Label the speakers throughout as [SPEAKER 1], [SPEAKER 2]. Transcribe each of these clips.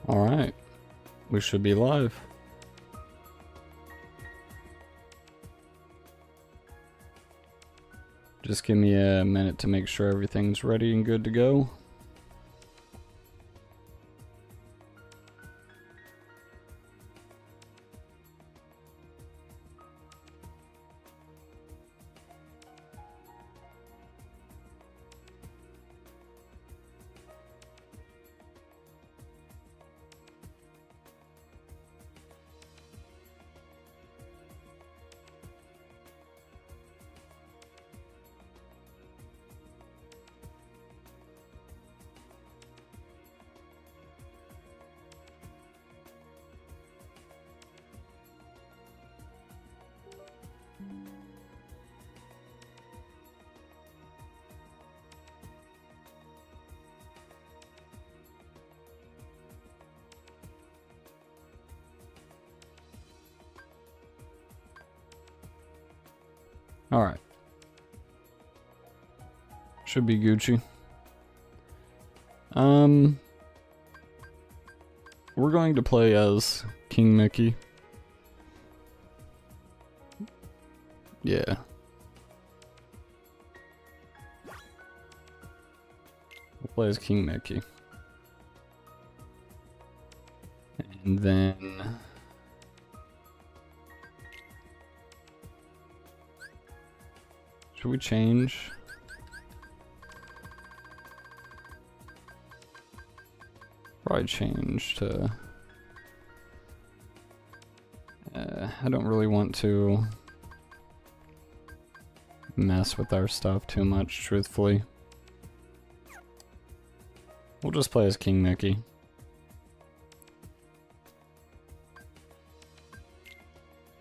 [SPEAKER 1] Alright, we should be live. Just give me a minute to make sure everything's ready and good to go. Alright. Should be Gucci. We're going to play as King Mickey. Yeah. We'll play as King Mickey. And then... should we change? Probably change to... I don't really want to mess with our stuff too much, truthfully. We'll just play as King Mickey.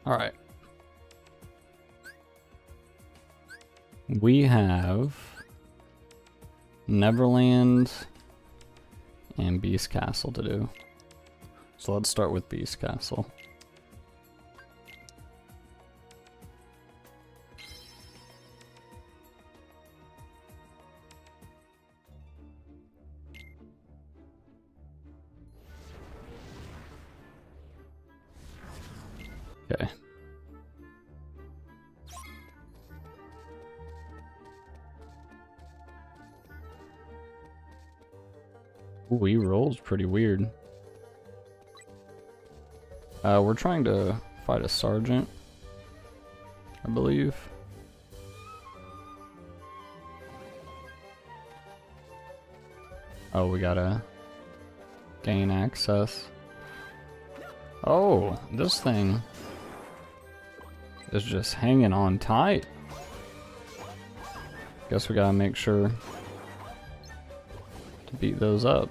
[SPEAKER 1] Alright. We have Neverland and Beast Castle to do. So let's start with Beast Castle. Okay. Ooh, he rolls pretty weird. We're trying to fight a sergeant, I believe. Oh, we gotta gain access. Oh, this thing is just hanging on tight. Guess we gotta make sure to beat those up.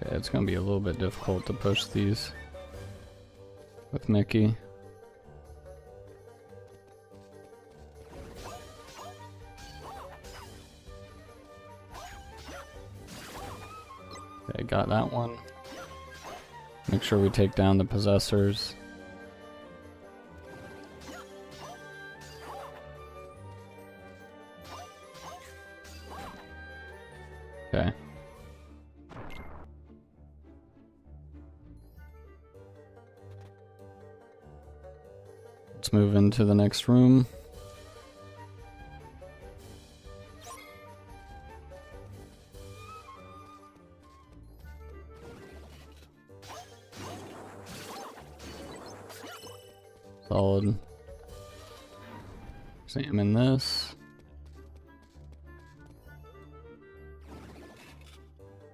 [SPEAKER 1] Okay, it's gonna be a little bit difficult to push these with Mickey. Okay, got that one. Make sure we take down the possessors. Okay. Let's move into the next room. Solid. Examine this.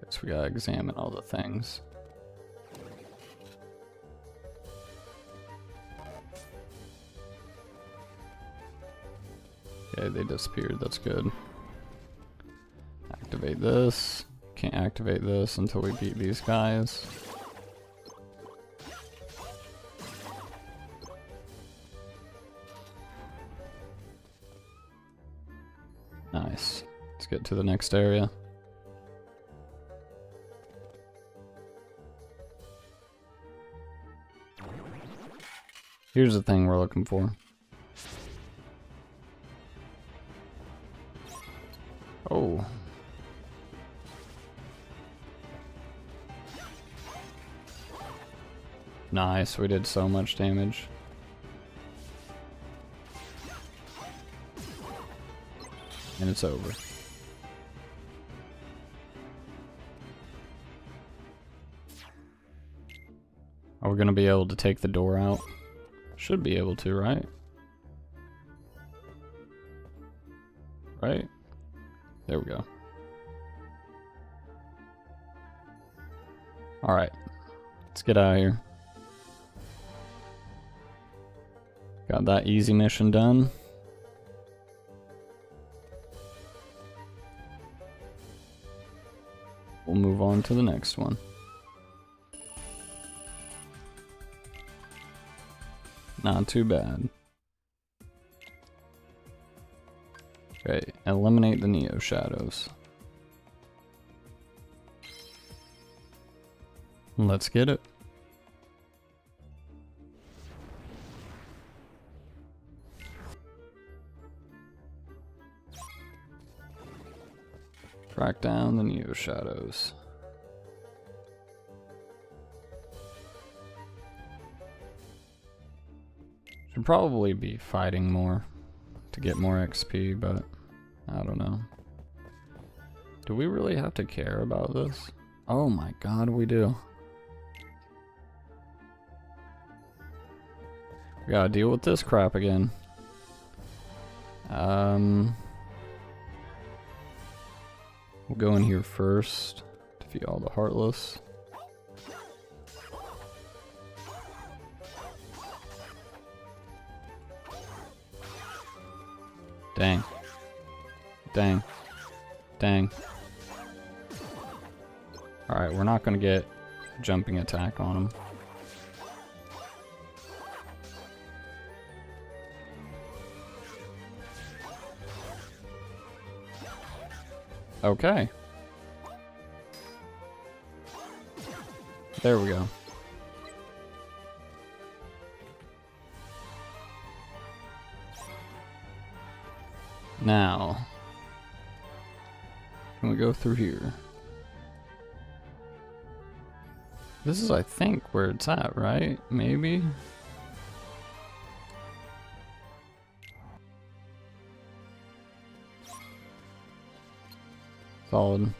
[SPEAKER 1] Guess we gotta examine all the things. Okay, they disappeared, that's good. Activate this. Can't activate this until we beat these guys. Nice. Let's get to the next area. Here's the thing we're looking for. Nice, we did so much damage. And it's over. Are we gonna be able to take the door out? Should be able to, right? Right? There we go. Alright. Let's get out of here. Got that easy mission done. We'll move on to the next one. Not too bad. Okay, eliminate the Neo Shadows. Let's get it. Track down the Neo Shadows. Should probably be fighting more to get more XP, but I don't know. Do we really have to care about this? Oh my god, we do. We gotta deal with this crap again. We'll go in here first. Defeat all the Heartless. Dang. Dang. Dang. Alright, we're not gonna get a jumping attack on him. Okay. There we go. Now, can we go through here? This is, I think, where it's at, right? Maybe? Solid.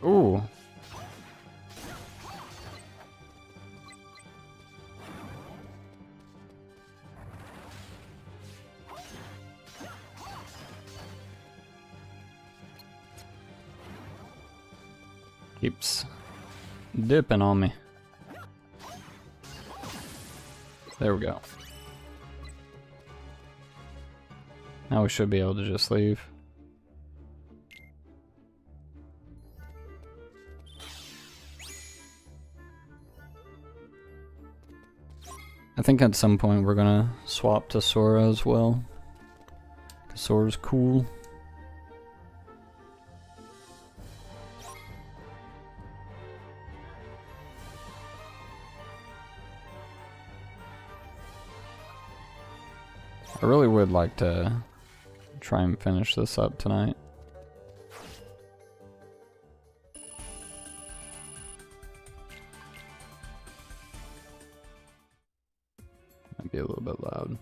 [SPEAKER 1] Ooh. Keeps dipping on me. There we go. Now we should be able to just leave. I think at some point we're gonna swap to Sora as well. 'Cause Sora's cool. I really would like to try and finish this up tonight. Might be a little bit loud.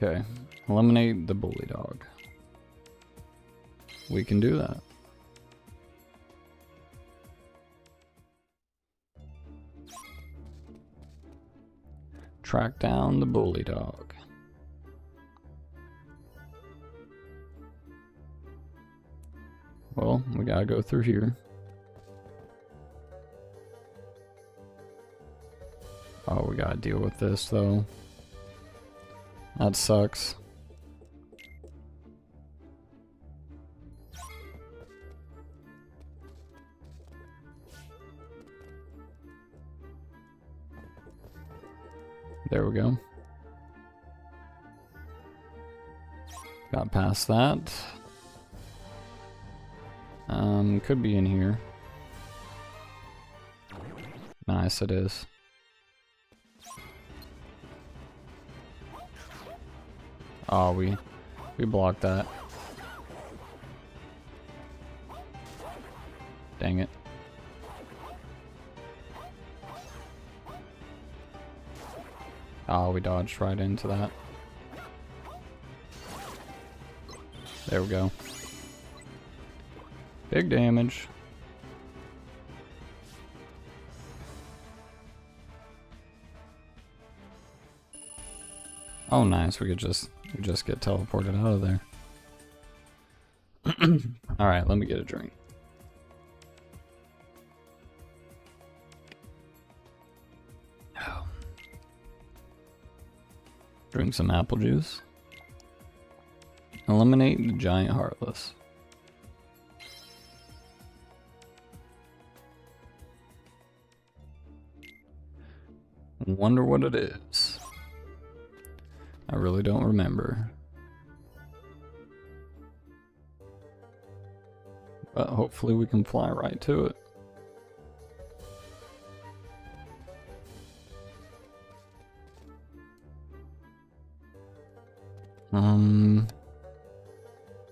[SPEAKER 1] Okay, eliminate the bully dog. We can do that. Track down the bully dog. Well, we gotta go through here. Oh, we gotta deal with this though. That sucks. There we go. Got past that. Could be in here. Nice, it is. Oh, we We blocked that. Dang it. Oh, we dodged right into that. There we go. Big damage. Oh, nice. We just get teleported out of there. All right, let me get a drink. Oh. Drink some apple juice. Eliminate the giant heartless. Wonder what it is. I really don't remember. But hopefully we can fly right to it.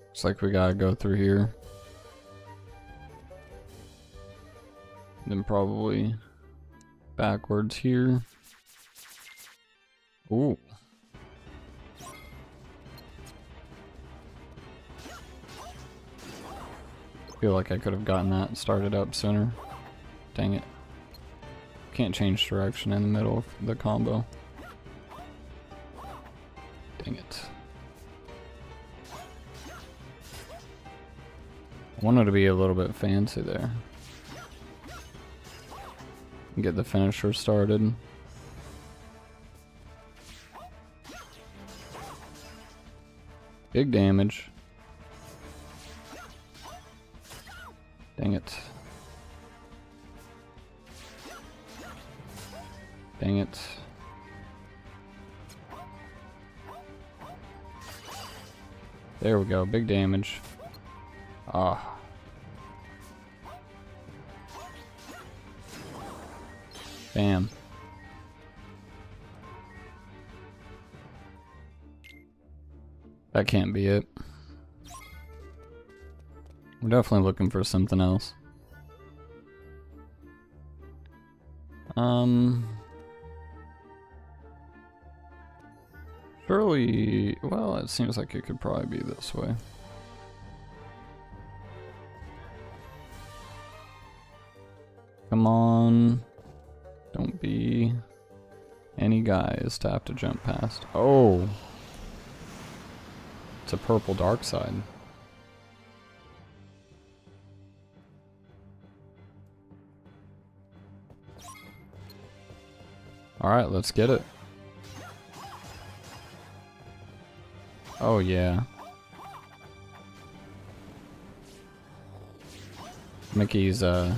[SPEAKER 1] Looks like we gotta go through here. Then probably backwards here. Ooh. Feel like I could have gotten that started up sooner. Dang it. Can't change direction in the middle of the combo. Dang it. I wanted to be a little bit fancy there. Get the finisher started. Big damage. Dang it. Dang it. There we go, big damage. Ah. Bam. That can't be it. We're definitely looking for something else. Surely, well, it seems like it could probably be this way. Come on. Don't be any guys to have to jump past. Oh. It's a purple dark side. Alright, let's get it. Oh yeah. Mickey's aerial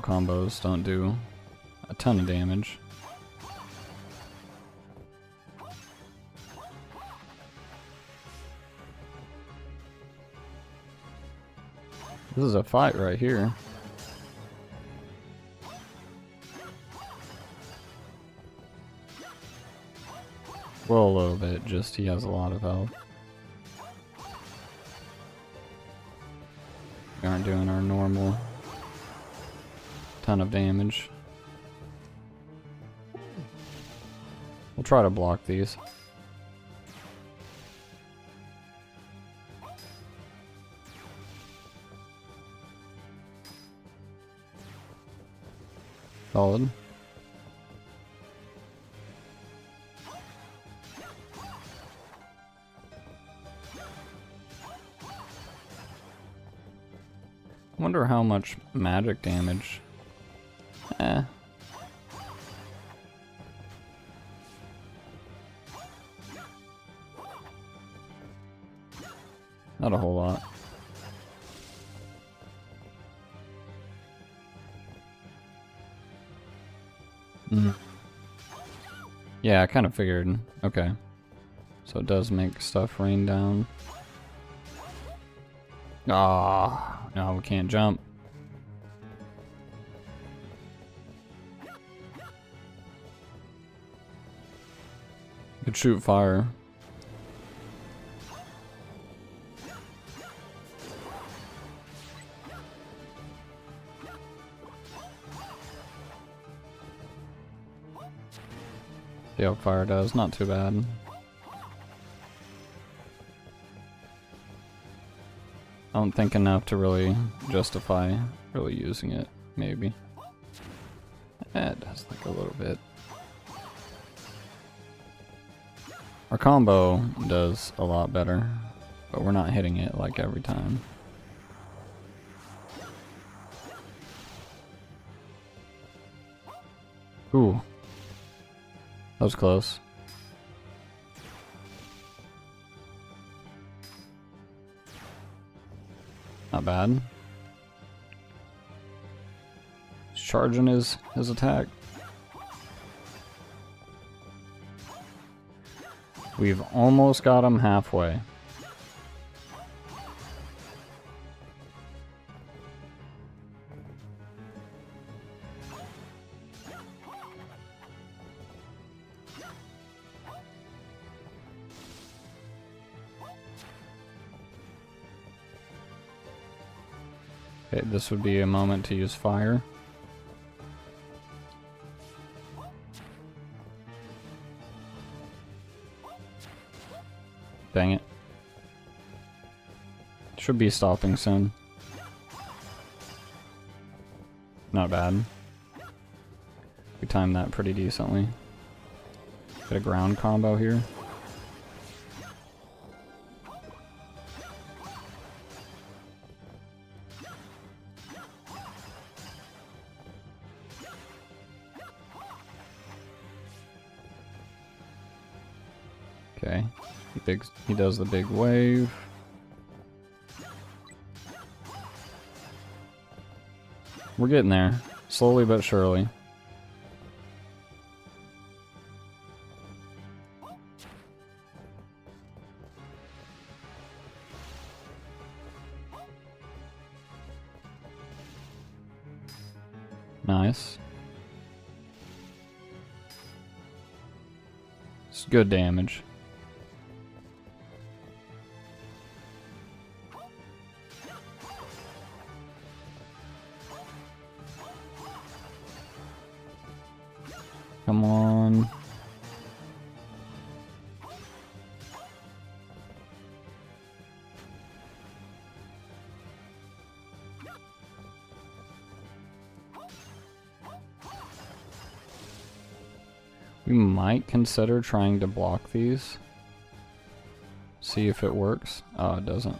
[SPEAKER 1] combos don't do a ton of damage. This is a fight right here. Well, a little bit, just he has a lot of health. We aren't doing our normal ton of damage. We'll try to block these. Solid. I wonder how much magic damage. Not a whole lot. Yeah, I kind of figured. Okay. So it does make stuff rain down. Ah, no, we can't jump. Could shoot fire. See how fire does, not too bad. I don't think enough to really justify really using it, maybe. It does like a little bit. Our combo does a lot better, but we're not hitting it like every time. Ooh. That was close. Not bad. He's charging his attack. We've almost got him halfway. Okay, this would be a moment to use fire. Dang it. Should be stopping soon. Not bad. We timed that pretty decently. Get a ground combo here. Okay. He does the big wave. We're getting there, slowly but surely. Nice. It's good damage. Come on. We might consider trying to block these. See if it works. Oh, it doesn't.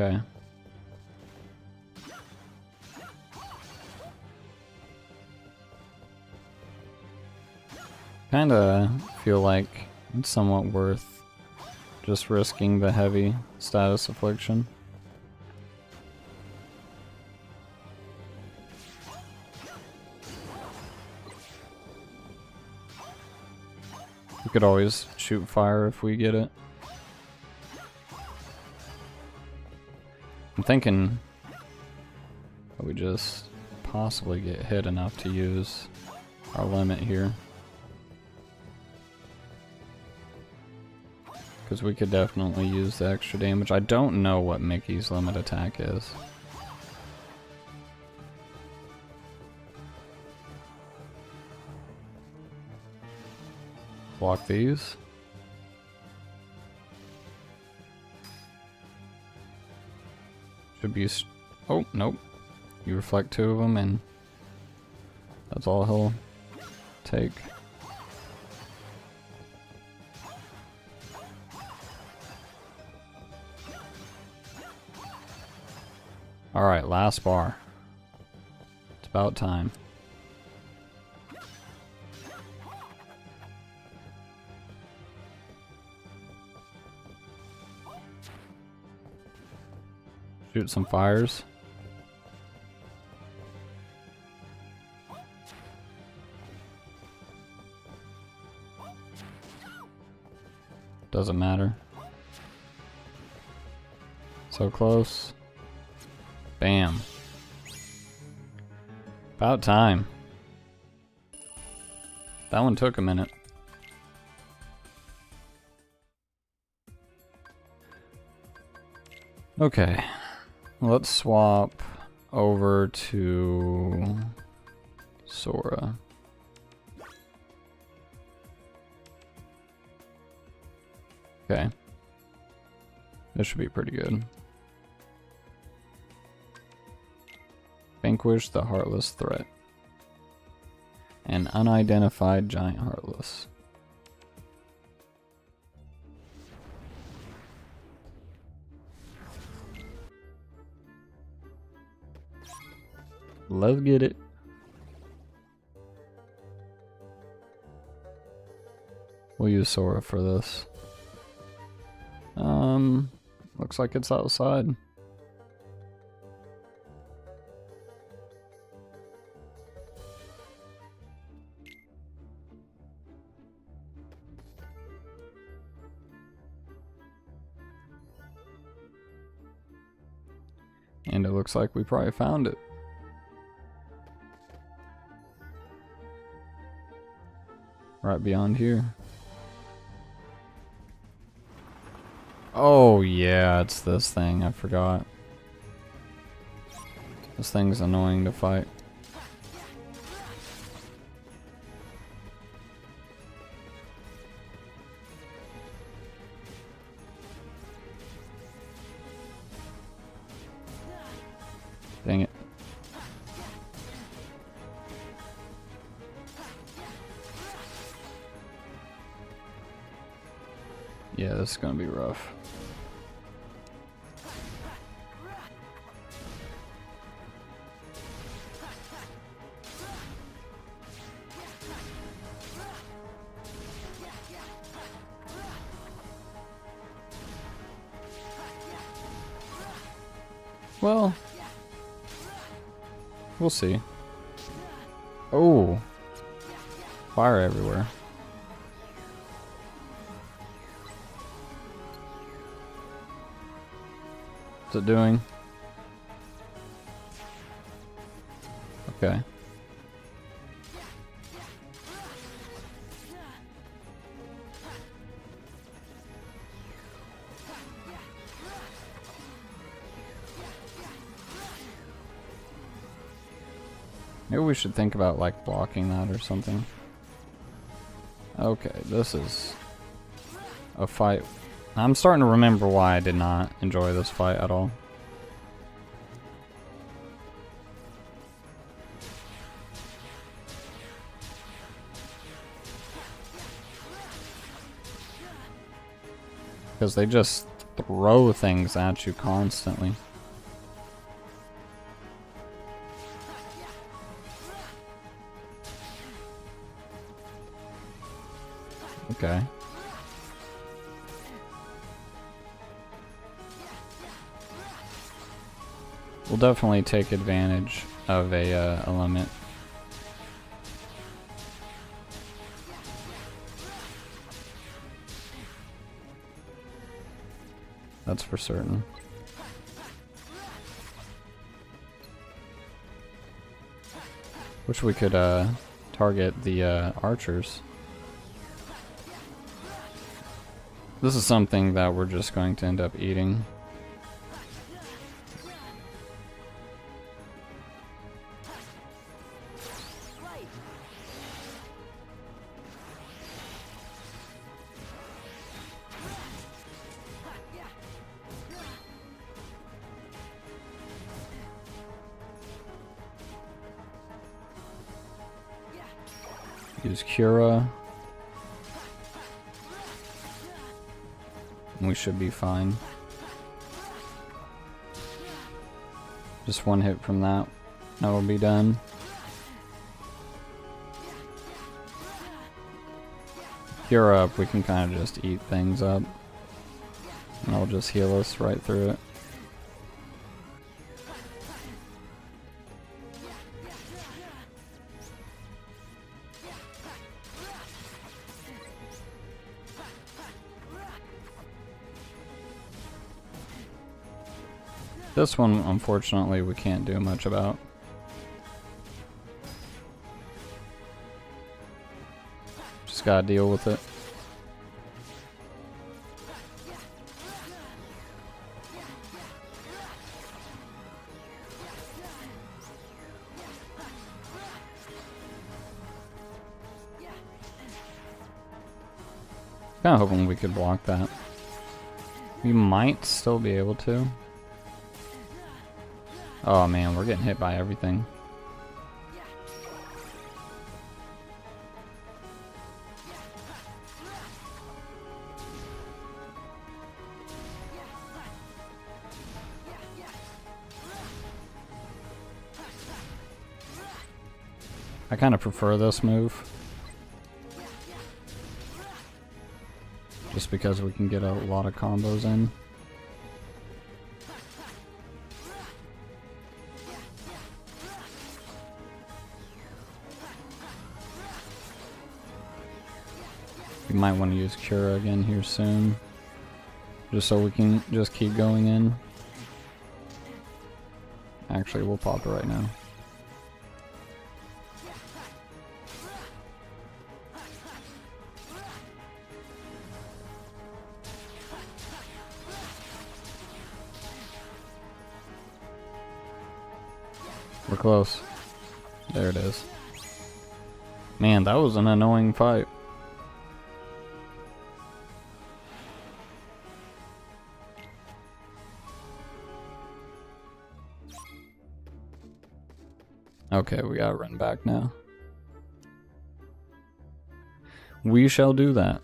[SPEAKER 1] Okay. Kinda feel like it's somewhat worth just risking the heavy status affliction. We could always shoot fire if we get it. I'm thinking that we just possibly get hit enough to use our limit here. Because we could definitely use the extra damage. I don't know what Mickey's limit attack is. Block these. Should be... Oh, nope. You reflect two of them and that's all he'll take. Alright, last bar. It's about time. Shoot some fires. Doesn't matter. So close. Bam. About time. That one took a minute. Okay, let's swap over to Sora. Okay. This should be pretty good. Vanquish the Heartless Threat. An unidentified giant Heartless. Let's get it. We'll use Sora for this. Looks like it's outside. And it looks like we probably found it. Right beyond here. Oh yeah, it's this thing, I forgot. This thing's annoying to fight. Dang it. Yeah, this is gonna be rough. Well, we'll see. Oh, fire everywhere. What's it doing? Okay. Maybe we should think about like blocking that or something. Okay, this is a fight. I'm starting to remember why I did not enjoy this fight at all. Because they just throw things at you constantly. Okay. We'll definitely take advantage of a limit. That's for certain. Wish we could target the archers. This is something that we're just going to end up eating. Use Cura. We should be fine. Just one hit from that. That will be done. Cura up, we can kind of just eat things up. And it'll just heal us right through it. This one, unfortunately, we can't do much about. Just gotta deal with it. kinda hoping we could block that. We might still be able to. Oh man, we're getting hit by everything. I kind of prefer this move. Just because we can get a lot of combos in. We might want to use Cura again here soon. Just so we can just keep going in. Actually, we'll pop it right now. We're close. There it is. Man, that was an annoying fight. Okay, we gotta run back now. We shall do that.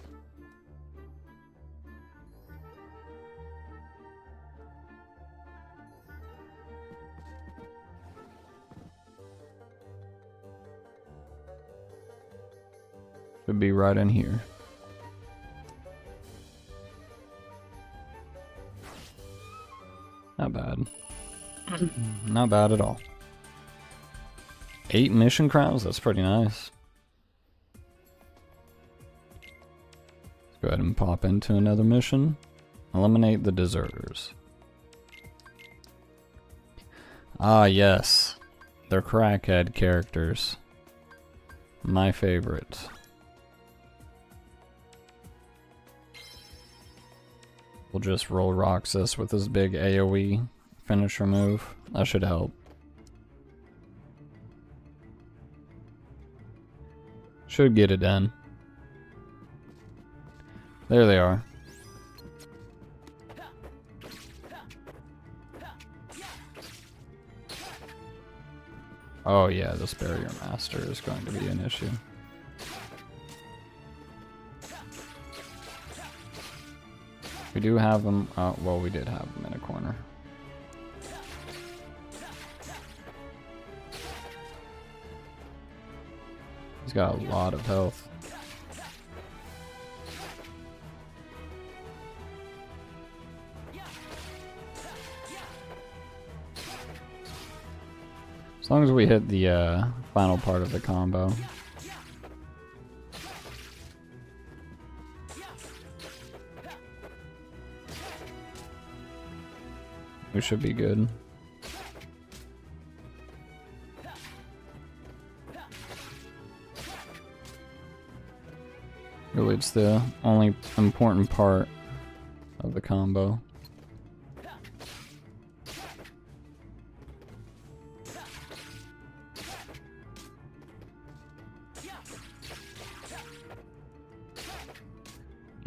[SPEAKER 1] Should be right in here. Not bad. Not bad at all. 8 mission crowns? That's pretty nice. Let's go ahead and pop into another mission. Eliminate the deserters. Ah, yes. They're crackhead characters. My favorite. We'll just roll Roxas with his big AoE finisher move. That should help. Should get it done. There they are. Oh yeah, this barrier master is going to be an issue. We do have him, well, we did have him in a corner. He's got a lot of health. As long as we hit the final part of the combo. We should be good. Really, it's the only important part of the combo.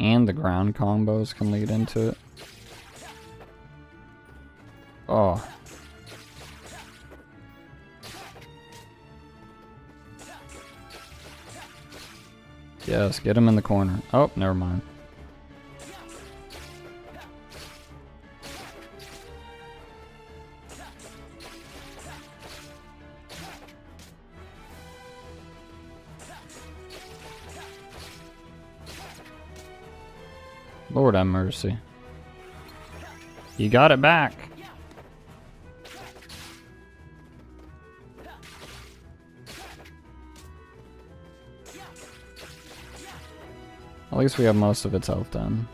[SPEAKER 1] And the ground combos can lead into it. Oh. Yes, get him in the corner. Oh, never mind. Lord have mercy. You got it back. At least we have most of its health done.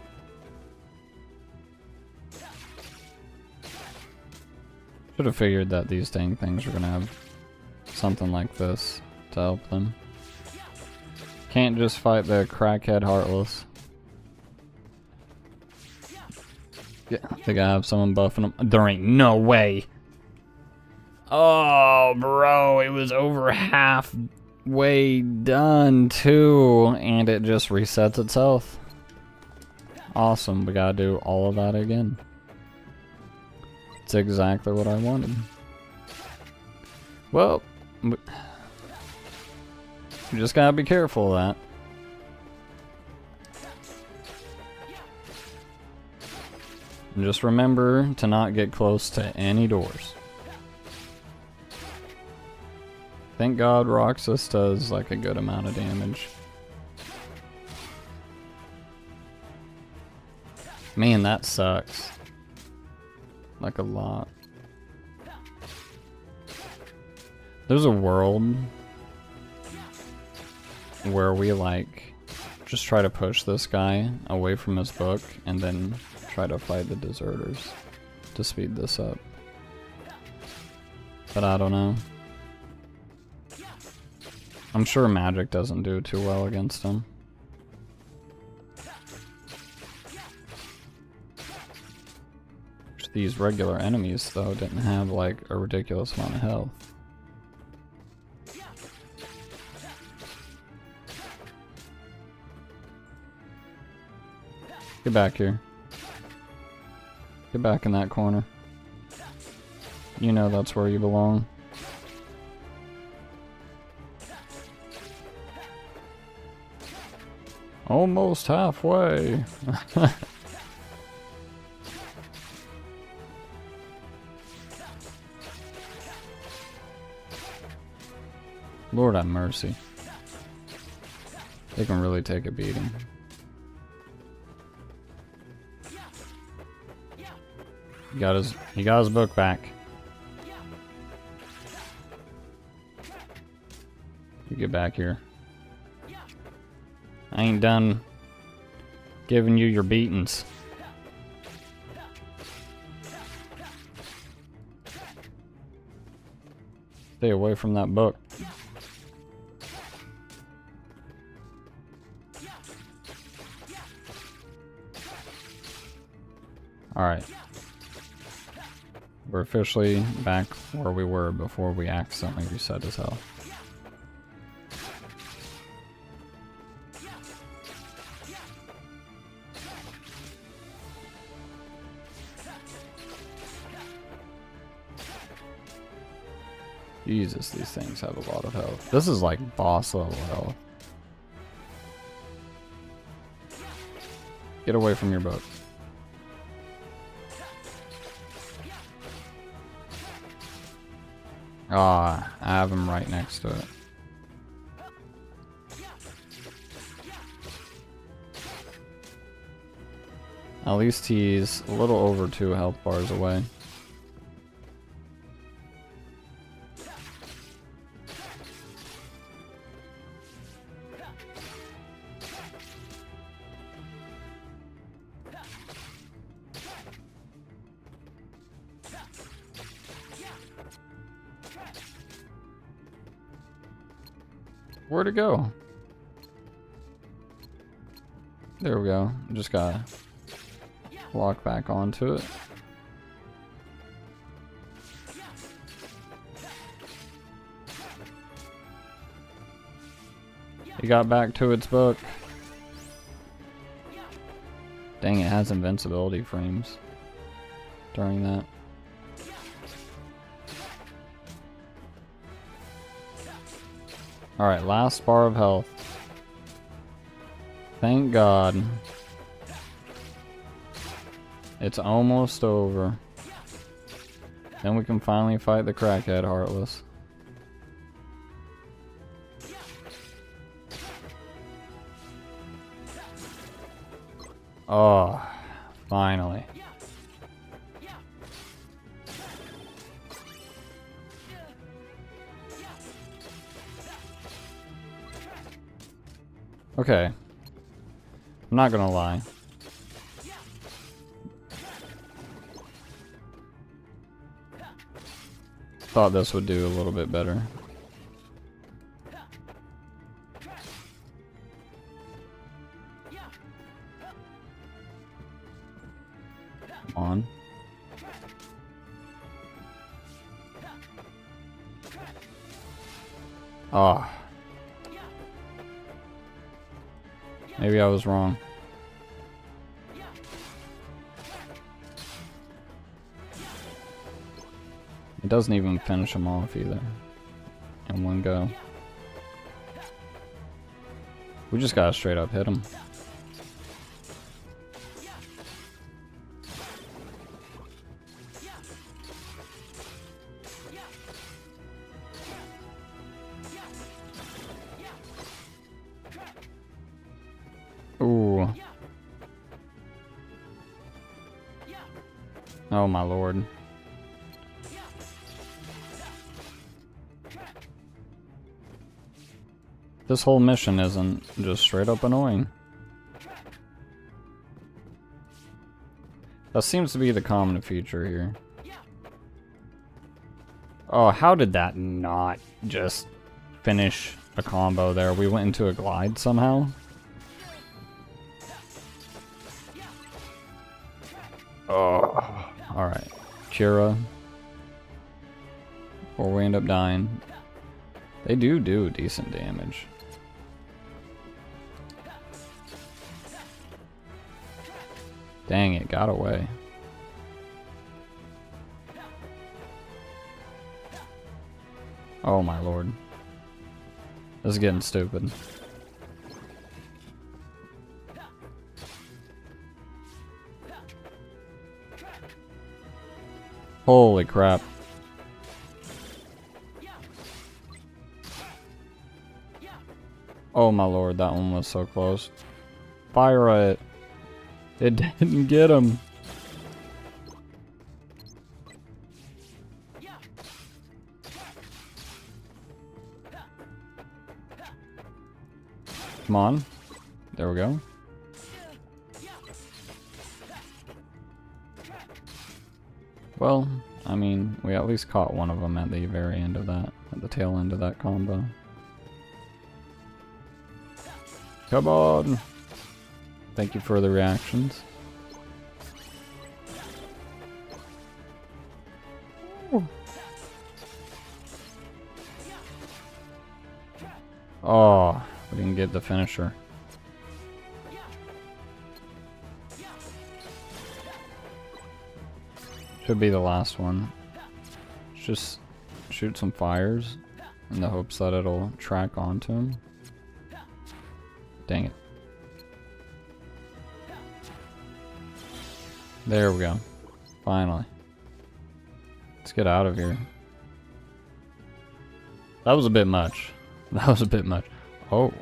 [SPEAKER 1] Should have figured that these dang things were gonna have something like this to help them. Can't just fight the crackhead Heartless. Yeah, they gotta have someone buffing them. There ain't no way. Oh, bro, it was over halfway done too, and it just resets itself. Awesome, we gotta do all of that again. It's exactly what I wanted. Well, you just gotta be careful of that. And just remember to not get close to any doors. Thank God Roxas does like a good amount of damage. Man, that sucks. Like a lot. There's a world where we like just try to push this guy away from his book and then try to fight the deserters to speed this up. But I don't know. I'm sure magic doesn't do too well against him. These regular enemies, though, didn't have like a ridiculous amount of health. Get back here. Get back in that corner. You know that's where you belong. Almost halfway. Lord have mercy. They can really take a beating. He got his book back. You get back here. I ain't done giving you your beatings. Stay away from that book. Alright. We're officially back where we were before we accidentally reset his health. Jesus, these things have a lot of health. This is like boss level health. Get away from your boat. Ah, I have him right next to it. At least he's a little over 2 health bars away. Where'd it go? There we go. Just gotta lock back onto it. It got back to its book. Dang, it has invincibility frames during that. Alright, last bar of health. Thank God. It's almost over. Then we can finally fight the crackhead Heartless. Oh, finally. Okay. I'm not gonna lie. Thought this would do a little bit better. Come on. Ah. Maybe I was wrong. It doesn't even finish him off either. In one go. We just gotta straight up hit him. Ooh. Oh my lord. This whole mission isn't just straight up annoying. That seems to be the common feature here. Oh, how did that not just finish a combo there? We went into a glide somehow? Oh, alright. Cura. Or we end up dying. They do decent damage. Dang, it got away. Oh my lord. This is getting stupid. Holy crap. Oh my lord, that one was so close. Fire it. It didn't get him. Come on. There we go. Well, I mean, we at least caught one of them at the very end of that, at the tail end of that combo. Come on! Thank you for the reactions. Ooh. Oh, we didn't get the finisher. Should be the last one. Just shoot some fires in the hopes that it'll track onto him. Dang it. There we go. Finally. Let's get out of here. That was a bit much. That was a bit much. Oh.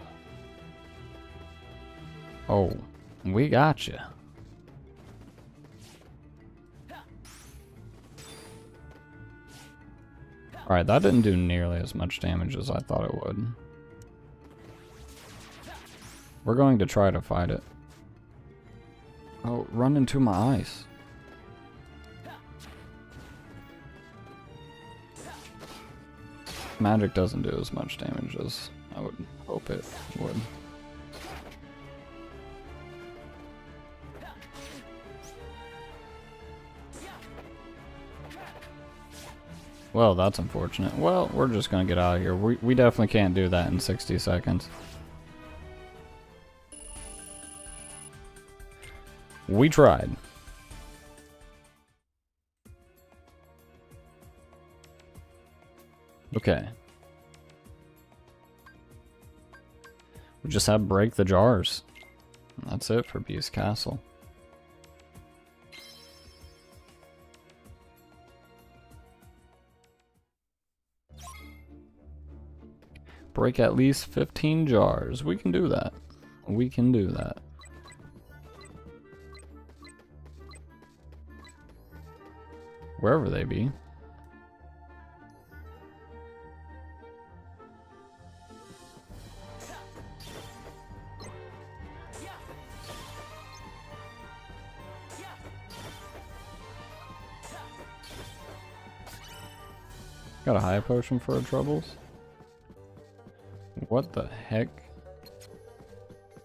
[SPEAKER 1] Oh. We got you. Alright, that didn't do nearly as much damage as I thought it would. We're going to try to fight it. Oh, run into my ice. Magic doesn't do as much damage as I would hope it would. Well, that's unfortunate. Well, we're just gonna get out of here. We definitely can't do that in 60 seconds. We tried. Okay. We just have break the jars. That's it for Beast Castle. Break at least 15 jars. We can do that. We can do that. Wherever they be. Got a high potion for our troubles? What the heck?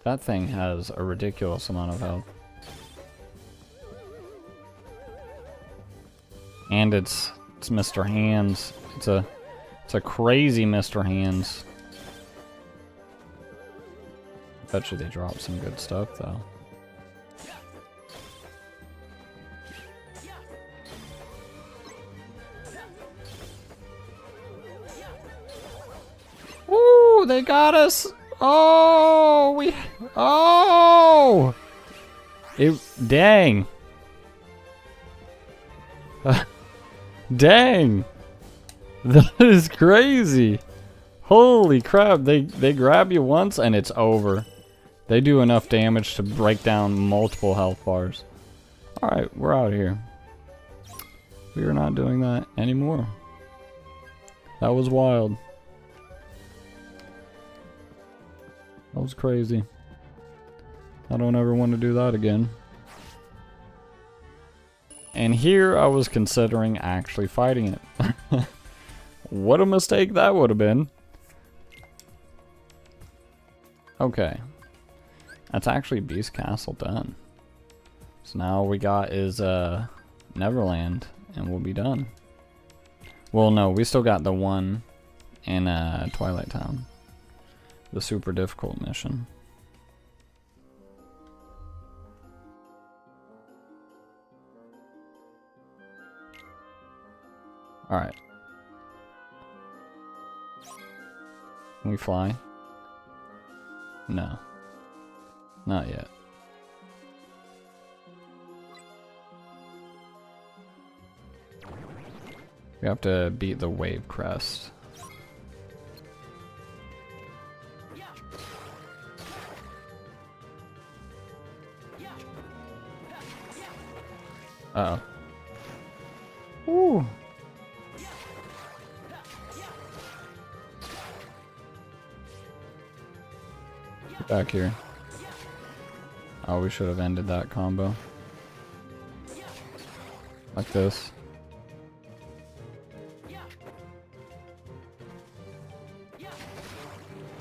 [SPEAKER 1] That thing has a ridiculous amount of health. And it's Mr. Hands. It's a crazy Mr. Hands. Bet you they drop some good stuff though. No, they got us. Oh, dang. Dang. That is crazy. Holy crap, they grab you once and it's over. They do enough damage to break down multiple health bars. Alright, we're out of here. We are not doing that anymore. That was wild. That was crazy. I don't ever want to do that again. And here I was considering actually fighting it. What a mistake that would have been. Okay. That's actually Beast Castle done. So now all we got is Neverland and we'll be done. Well, no, we still got the one in Twilight Town. The super difficult mission. Alright. Can we fly? No. Not yet. We have to beat the wave crest. Uh-oh. Woo! Get back here. Oh, we should have ended that combo. Like this.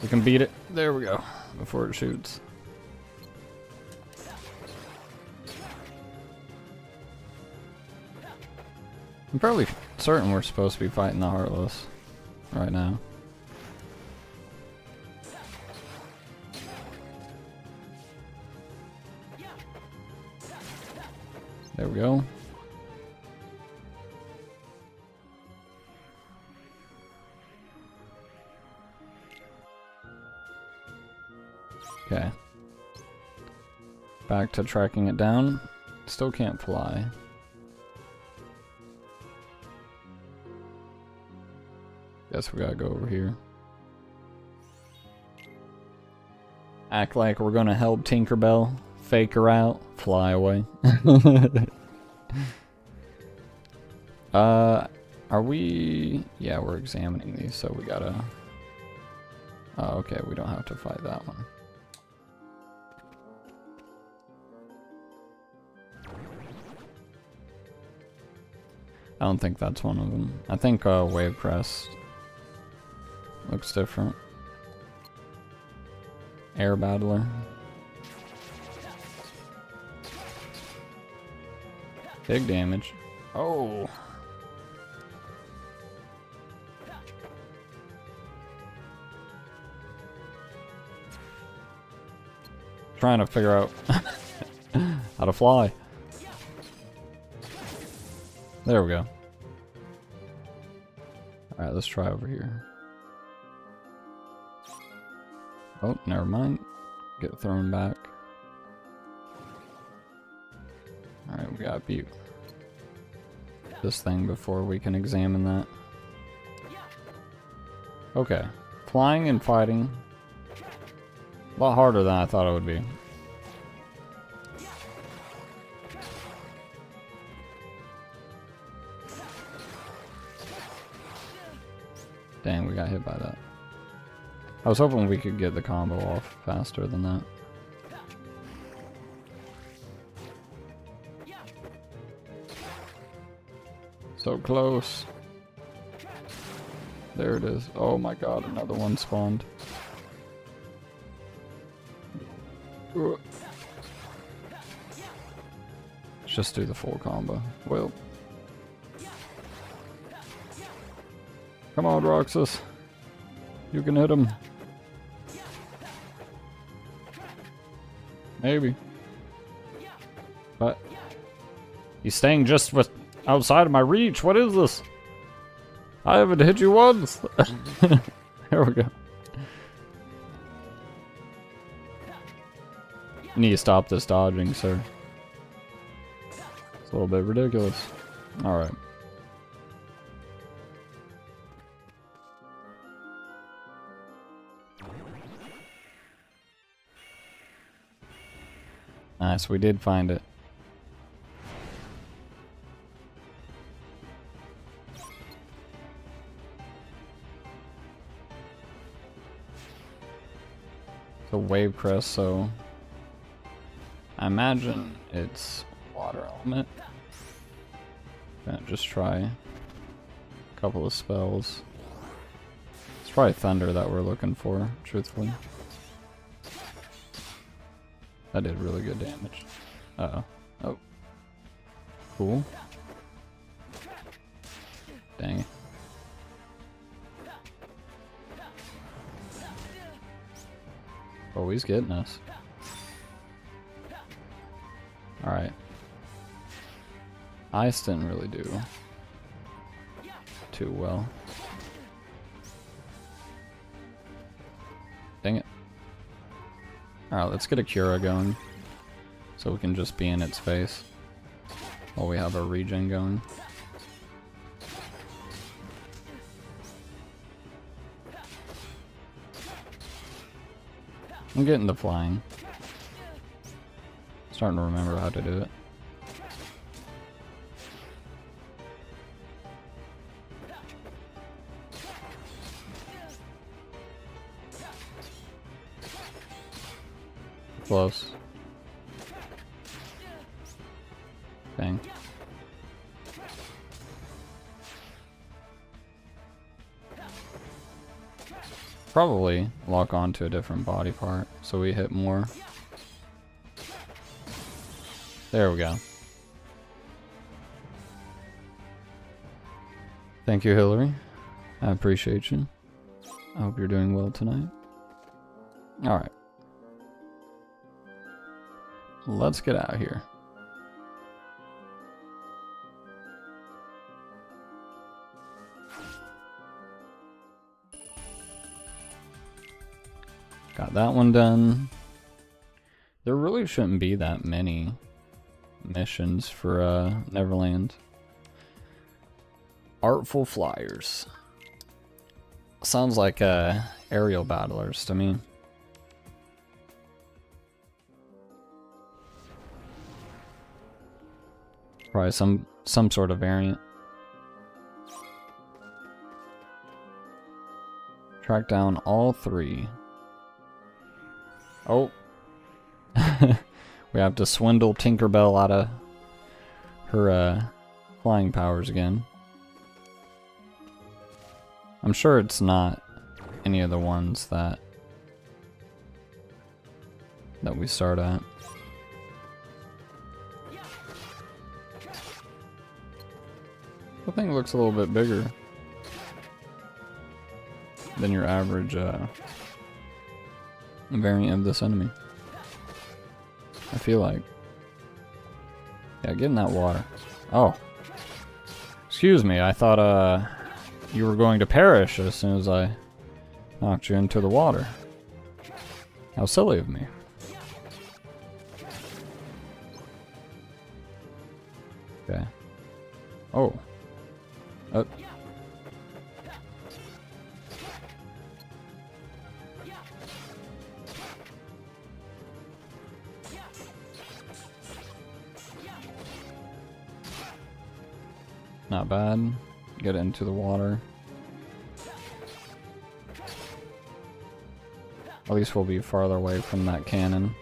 [SPEAKER 1] We can beat it. There we go. Before it shoots. I'm fairly certain we're supposed to be fighting the Heartless right now. There we go. Okay. Back to tracking it down. Still can't fly. Guess we gotta go over here. Act like we're gonna help Tinkerbell. Fake her out. Fly away. Are we... Yeah, we're examining these, so we gotta... Oh, okay, we don't have to fight that one. I don't think that's one of them. I think Wave Crest looks different. Air Battler. Big damage. Oh! Trying to figure out how to fly. There we go. Alright, let's try over here. Oh, never mind. Get thrown back. Alright, we gotta beat this thing before we can examine that. Okay. Flying and fighting. A lot harder than I thought it would be. Dang, we got hit by that. I was hoping we could get the combo off faster than that. So close. There it is. Oh my god, another one spawned. Let's just do the full combo. Well. Come on, Roxas. You can hit him. Maybe. But he's staying just outside of my reach. What is this? I haven't hit you once. There we go. You need to stop this dodging, sir. It's a little bit ridiculous. Alright. Nice, we did find it. It's a wave crest, so I imagine it's water element. Gonna just try a couple of spells. It's probably thunder that we're looking for, truthfully. That did really good damage. Uh-oh. Oh. Cool. Dang it. Oh, he's getting us. Alright. Ice didn't really do too well. Dang it. Alright, let's get a Cura going. So we can just be in its face while we have our regen going. I'm getting the flying. Starting to remember how to do it. Close. Dang. Probably lock on to a different body part so we hit more. There we go. Thank you, Hillary. I appreciate you. I hope you're doing well tonight. Alright. Let's get out of here. Got that one done. There really shouldn't be that many missions for Neverland. Artful Flyers. Sounds like aerial battlers to me. Probably some sort of variant. Track down all three. Oh. We have to swindle Tinkerbell out of her flying powers again. I'm sure it's not any of the ones that we start at. The thing looks a little bit bigger than your average variant of this enemy. I feel like. Yeah, get in that water. Oh. Excuse me, I thought you were going to perish as soon as I knocked you into the water. How silly of me. Okay. Oh. Not bad. Get into the water. At least we'll be farther away from that cannon.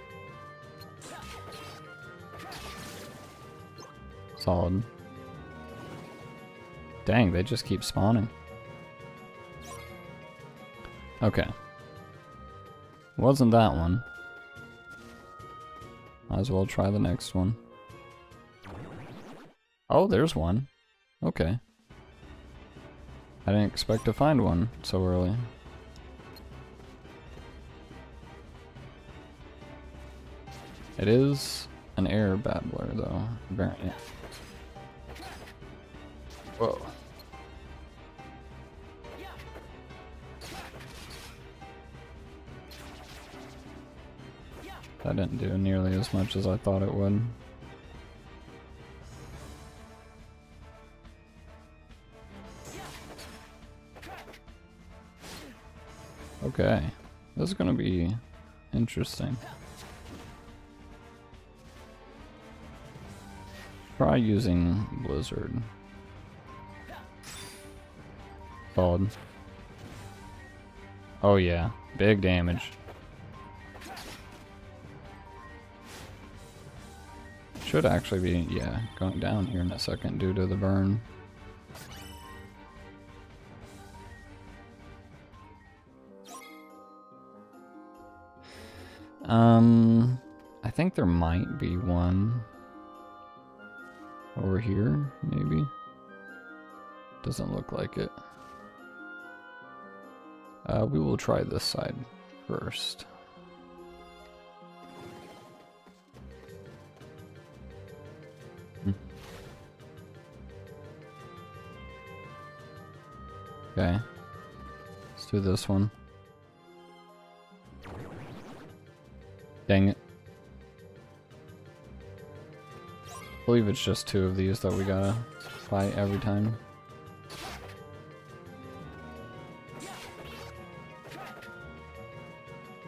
[SPEAKER 1] Solid. Dang, they just keep spawning. Okay. Wasn't that one. Might as well try the next one. Oh, there's one. Okay. I didn't expect to find one so early. It is an air babbler though, variant. Whoa. That didn't do nearly as much as I thought it would. Okay, this is gonna be interesting. Try using Blizzard. Solid. Oh yeah, big damage. Should actually be, yeah, going down here in a second due to the burn. I think there might be one over here, maybe. Doesn't look like it. We will try this side first. Okay. Let's do this one. Dang it. I believe it's just 2 of these that we gotta fight every time.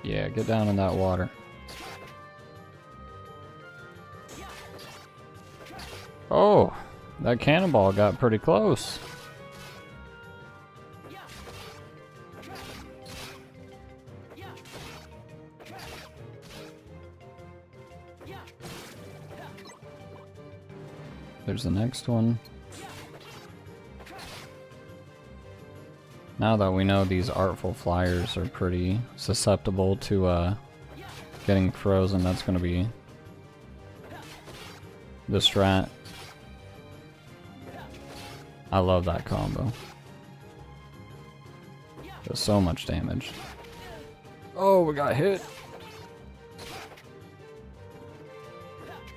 [SPEAKER 1] Yeah, get down in that water. Oh, that cannonball got pretty close. There's the next one. Now that we know these artful flyers are pretty susceptible to getting frozen, that's going to be the strat. I love that combo. Does so much damage. Oh, we got hit.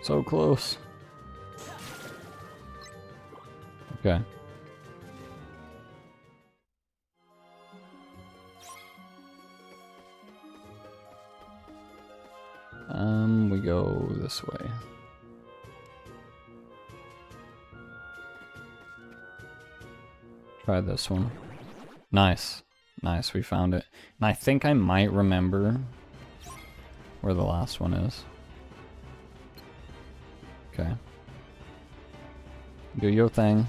[SPEAKER 1] So close. Okay. We go this way. Try this one. Nice. Nice, we found it. And I think I might remember where the last one is. Okay. Do your thing.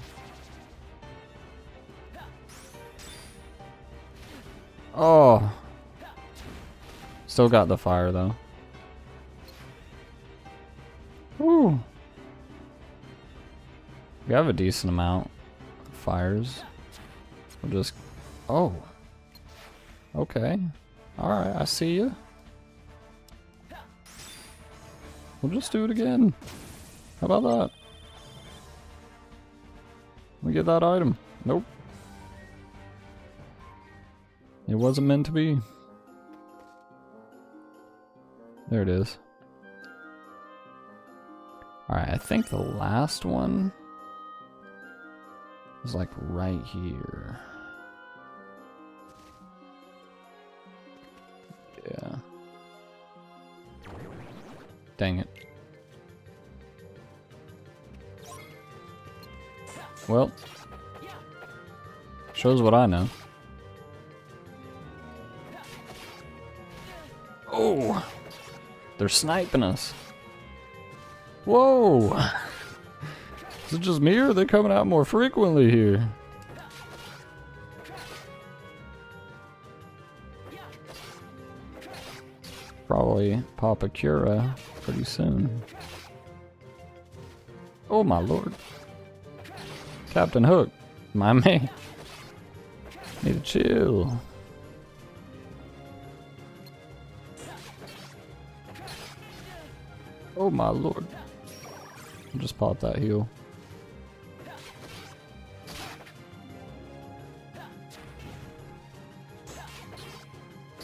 [SPEAKER 1] Oh! Still got the fire though. Woo! We have a decent amount of fires. We'll just... Oh! Okay. Alright, I see you. We'll just do it again. How about that? We get that item. Nope. It wasn't meant to be. There it is. Alright, I think the last one is like right here. Yeah. Dang it. Well, shows what I know. Oh, they're sniping us. Whoa! Is it just me or are they coming out more frequently here? Probably pop a Cura pretty soon. Oh my lord. Captain Hook, my man. Need to chill. Oh my lord. I'll just pop that heal.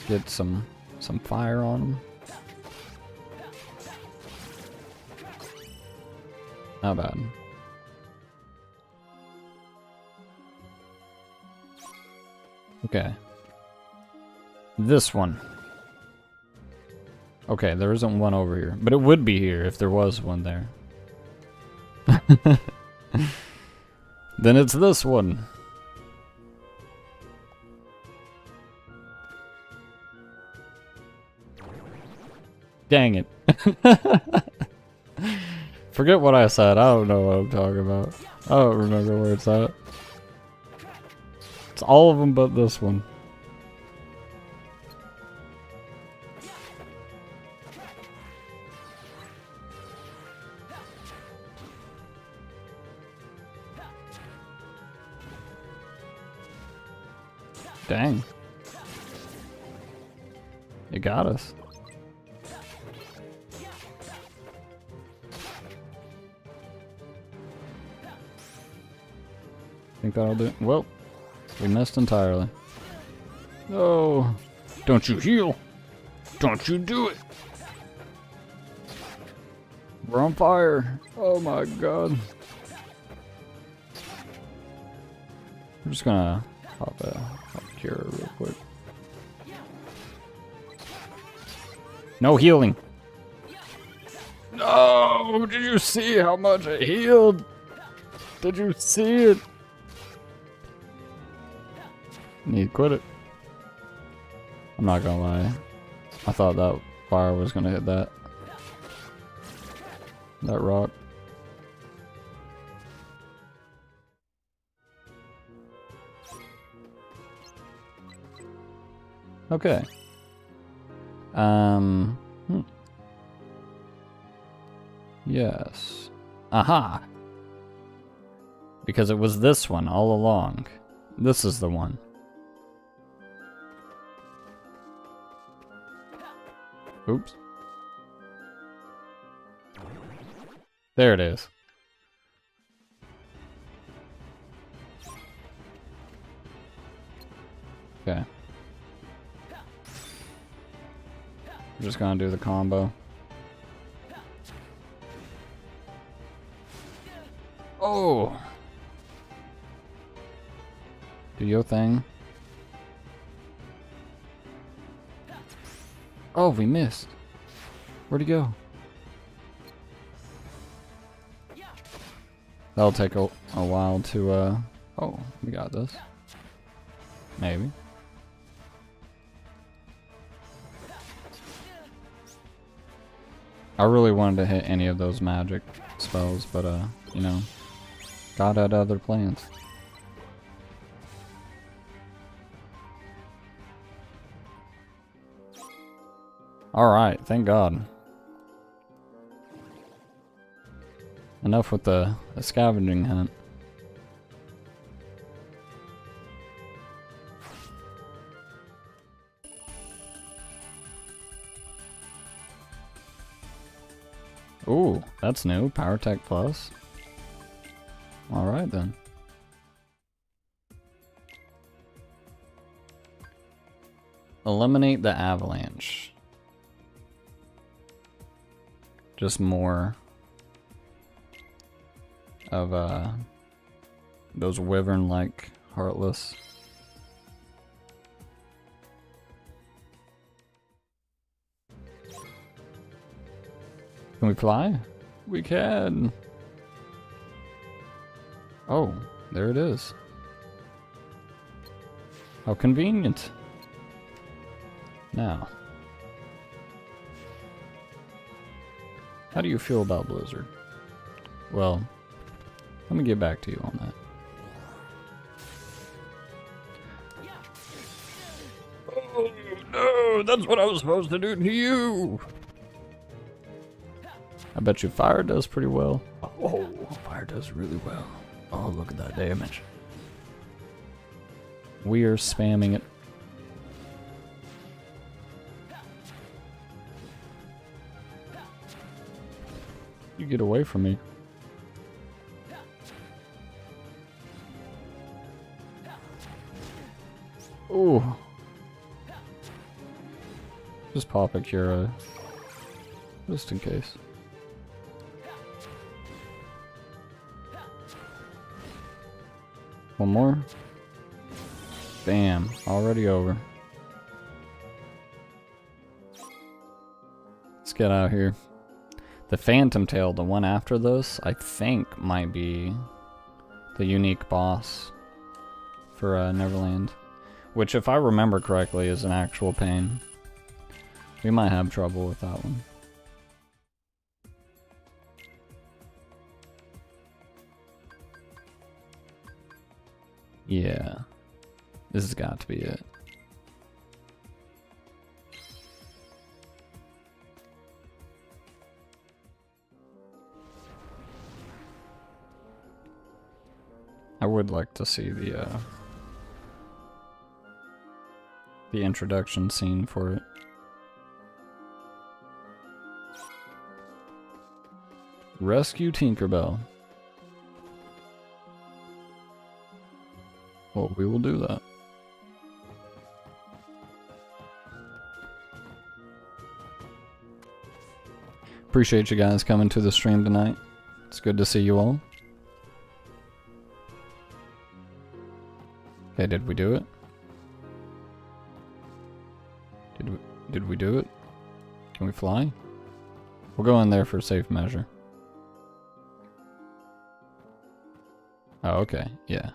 [SPEAKER 1] Get some fire on him. Not bad. Okay. This one. Okay, there isn't one over here. But it would be here if there was one there. Then it's this one. Dang it. Forget what I said. I don't know what I'm talking about. I don't remember where it's at. It's all of them but this one. Dang. You got us. Think that'll do it? Well, we missed entirely. No. Don't you heal. Don't you do it. We're on fire. Oh my god. I'm just gonna pop a cure real quick. No healing. No! Did you see how much it healed? Did you see it? Need to quit it. I'm not gonna lie. I thought that fire was gonna hit that. That rock. Okay. Yes. Aha! Because it was this one all along. This is the one. Oops. There it is. Okay. I'm just gonna do the combo. Oh! Do your thing. Oh, we missed. Where'd he go? That'll take a while to, oh, we got this. Maybe. I really wanted to hit any of those magic spells, but, you know, God had other plans. Alright, thank God. Enough with the scavenging hunt. Ooh, that's new. Power Tech Plus. Alright then. Eliminate the avalanche. Just more of those wyvern-like heartless. Can we fly? We can. Oh, there it is. How convenient. Now, how do you feel about Blizzard? Well, let me get back to you on that. Oh no, that's what I was supposed to do to you! I bet you fire does pretty well. Oh, fire does really well. Oh, look at that damage. We are spamming it. You get away from me. Ooh. Just pop a Cura. Just in case. One more. Bam. Already over. get out here. The Phantom Tail, the one after this, I think might be the unique boss for Neverland. Which, if I remember correctly, is an actual pain. We might have trouble with that one. Yeah. This has got to be it. I would like to see the introduction scene for it. Rescue Tinkerbell. Well, we will do that. Appreciate you guys coming to the stream tonight. It's good to see you all. Okay, did we do it? Did we do it? Can we fly? We'll go in there for safe measure. Oh, okay, yeah.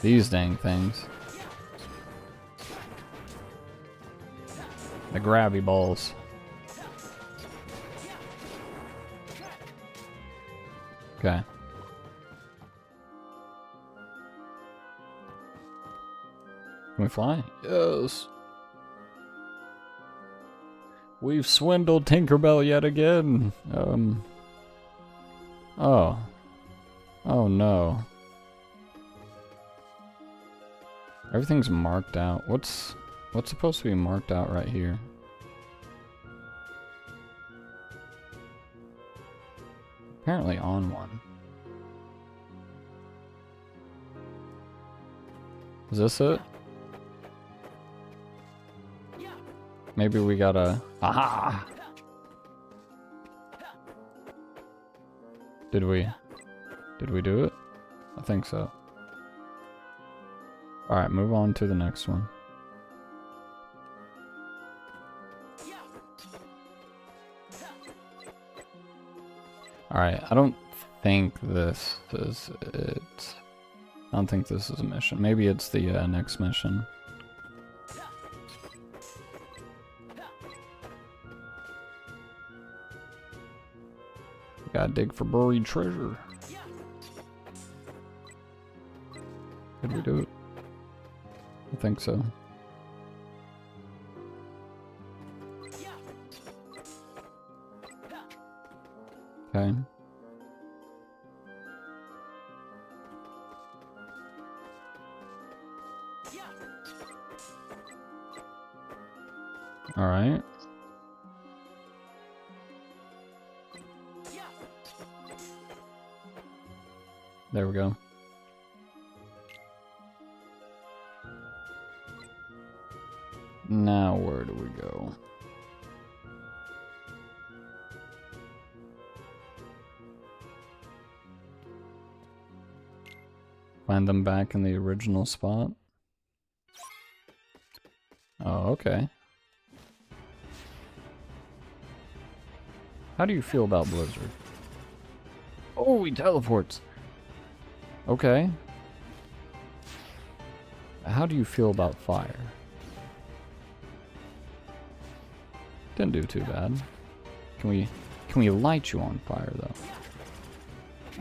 [SPEAKER 1] These dang things. The grabby balls. Okay. Can we fly? Yes. We've swindled Tinkerbell yet again. Oh. Oh no. Everything's marked out. What's supposed to be marked out right here? Apparently on one. Is this it? Maybe we gotta... Aha! Did we do it? I think so. Alright, move on to the next one. Alright, I don't think this is it. I don't think this is a mission. Maybe it's the next mission. Gotta dig for buried treasure. Did we do it? I think so. Okay. All right. There we go. Now where do we go? Find them back in the original spot. Oh, okay. How do you feel about Blizzard? Oh, he teleports. Okay. How do you feel about fire? Didn't do too bad. Can we light you on fire though?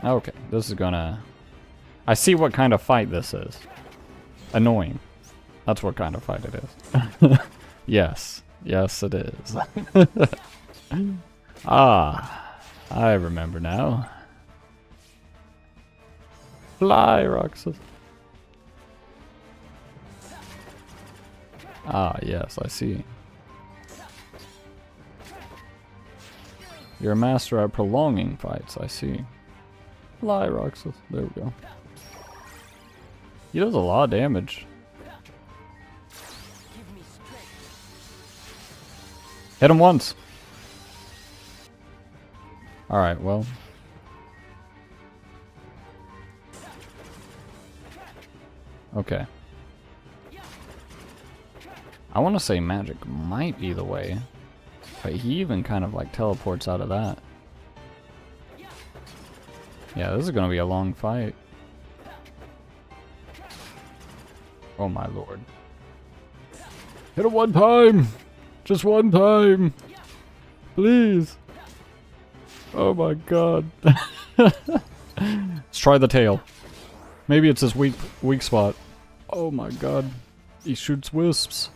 [SPEAKER 1] Okay, this is gonna... I see what kind of fight this is. Annoying. That's what kind of fight it is. Yes. Yes, it is. Ah, I remember now. Fly, Roxas. Ah, yes, I see. You're a master at prolonging fights, I see. Fly, Roxas. There we go. He does a lot of damage. Hit him once. Alright, well. Okay. I want to say magic might be the way, but he even kind of like teleports out of that. Yeah, this is gonna be a long fight. Oh my lord. Hit it one time! Just one time! Please! Oh my god. Let's try the tail. Maybe it's his weak spot. Oh my god. He shoots wisps.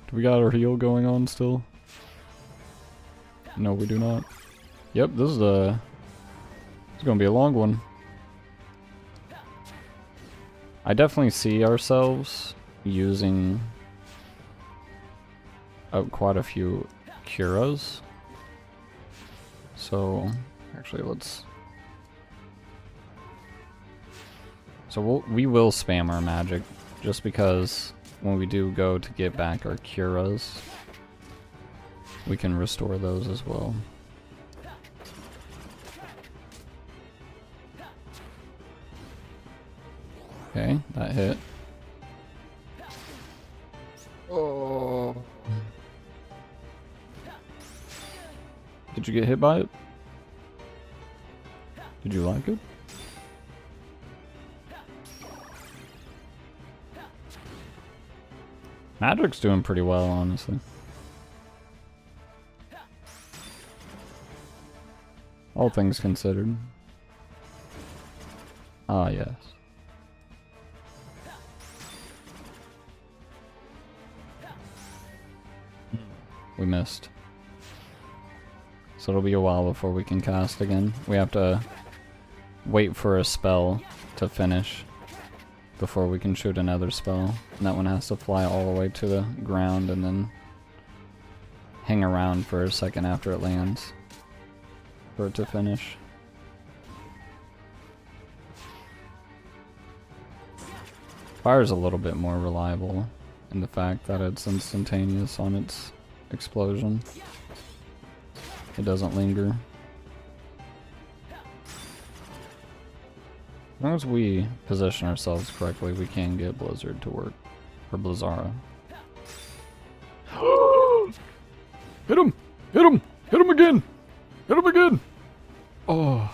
[SPEAKER 1] Do we got our heal going on still? No, we do not. Yep, this is gonna be a long one. I definitely see ourselves using quite a few Curas. So, actually let's... So we will spam our magic, just because when we do go to get back our Curas, we can restore those as well. Okay, that hit. Oh. Did you get hit by it? Did you like it? Magic's doing pretty well, honestly. All things considered. Ah, yes. We missed. So it'll be a while before we can cast again. We have to wait for a spell to finish before we can shoot another spell. And that one has to fly all the way to the ground and then hang around for a second after it lands for it to finish. Fire's a little bit more reliable in the fact that it's instantaneous on its explosion. It doesn't linger. As long as we position ourselves correctly, we can get Blizzard to work. Or Blizzara. Hit him! Hit him! Hit him again! Hit him again! Oh.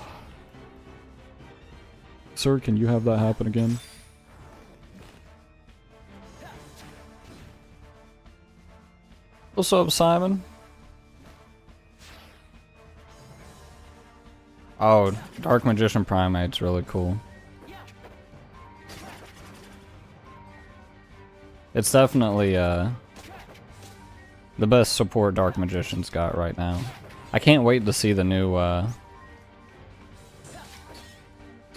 [SPEAKER 1] Sir, can you have that happen again? What's up, Simon? Oh, Dark Magician Primate's really cool. It's definitely the best support Dark Magician's got right now. I can't wait to see the new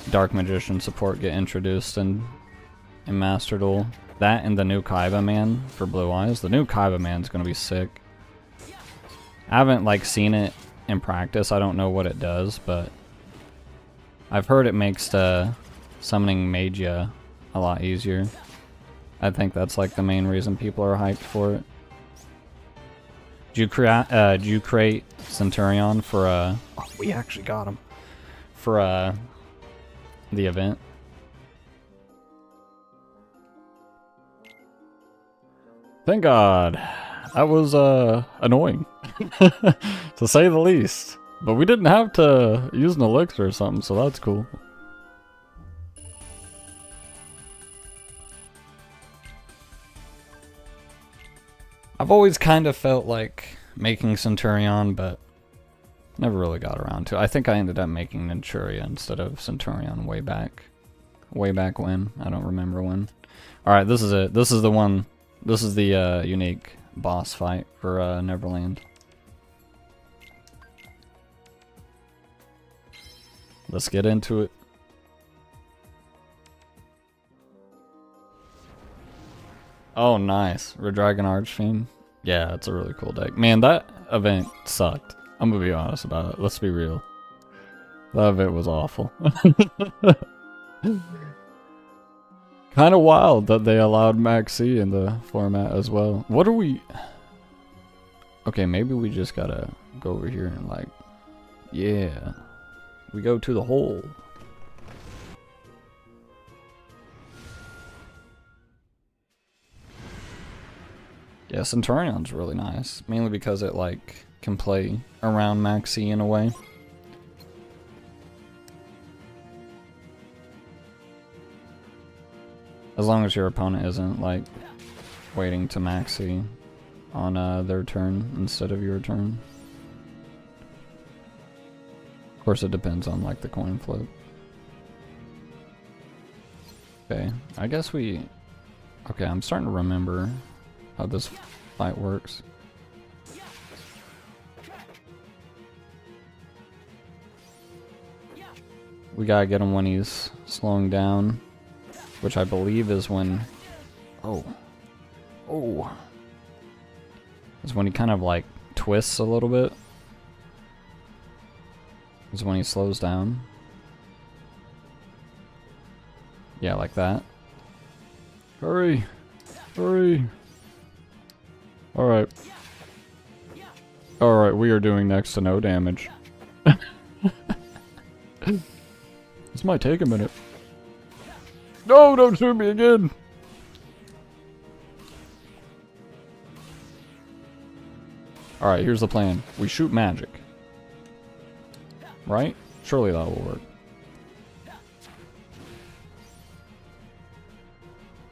[SPEAKER 1] Dark Magician support get introduced in Master Duel. That and the new Kaiba Man for Blue Eyes. The new Kaiba Man's gonna be sick. I haven't like seen it in practice. I don't know what it does, but I've heard it makes summoning Magia a lot easier. I think that's like the main reason people are hyped for it. Did you create Centurion for oh, we actually got him for the event? Thank God. That was annoying, to say the least. But we didn't have to use an elixir or something, so that's cool. I've always kind of felt like making Centurion, but never really got around to it. I think I ended up making Manchuria instead of Centurion way back when. I don't remember when. Alright, this is it. This is the one. This is the unique boss fight for Neverland. Let's get into it. Oh, nice. Redragon Archfiend. Yeah, it's a really cool deck. Man, that event sucked. I'm gonna be honest about it. Let's be real. That event was awful. Kind of wild that they allowed Maxi in the format as well. What are we... Okay, maybe we just gotta go over here and like... Yeah. We go to the hole. Yeah, Centurion's really nice. Mainly because it, like, can play around Maxi in a way. As long as your opponent isn't, like, waiting to Maxi on their turn instead of your turn. Of course, it depends on, like, the coin flip. Okay, I guess we... Okay, I'm starting to remember how this fight works. We gotta get him when he's slowing down, which I believe is when... Oh. Oh. Is when he kind of like twists a little bit. Is when he slows down. Yeah, like that. Hurry! Hurry! Alright. Alright, we are doing next to no damage. This might take a minute. No, don't shoot me again! Alright, here's the plan. We shoot magic. Right? Surely that will work.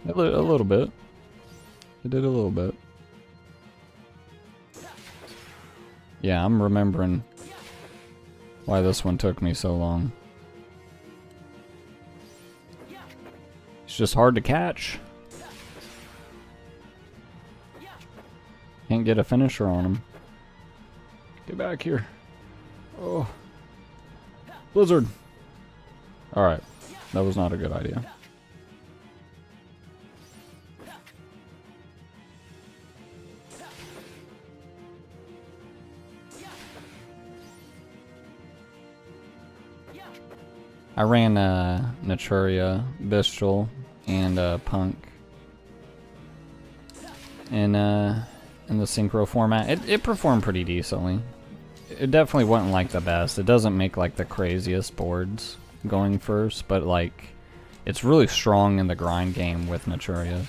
[SPEAKER 1] A little bit. It did a little bit. Yeah, I'm remembering why this one took me so long. It's just hard to catch. Can't get a finisher on him. Get back here. Oh. Blizzard. Alright. That was not a good idea. I ran Naturia, Bestial, and Punk in the synchro format. It performed pretty decently. It definitely wasn't like the best. It doesn't make like the craziest boards going first, but like it's really strong in the grind game with Naturias.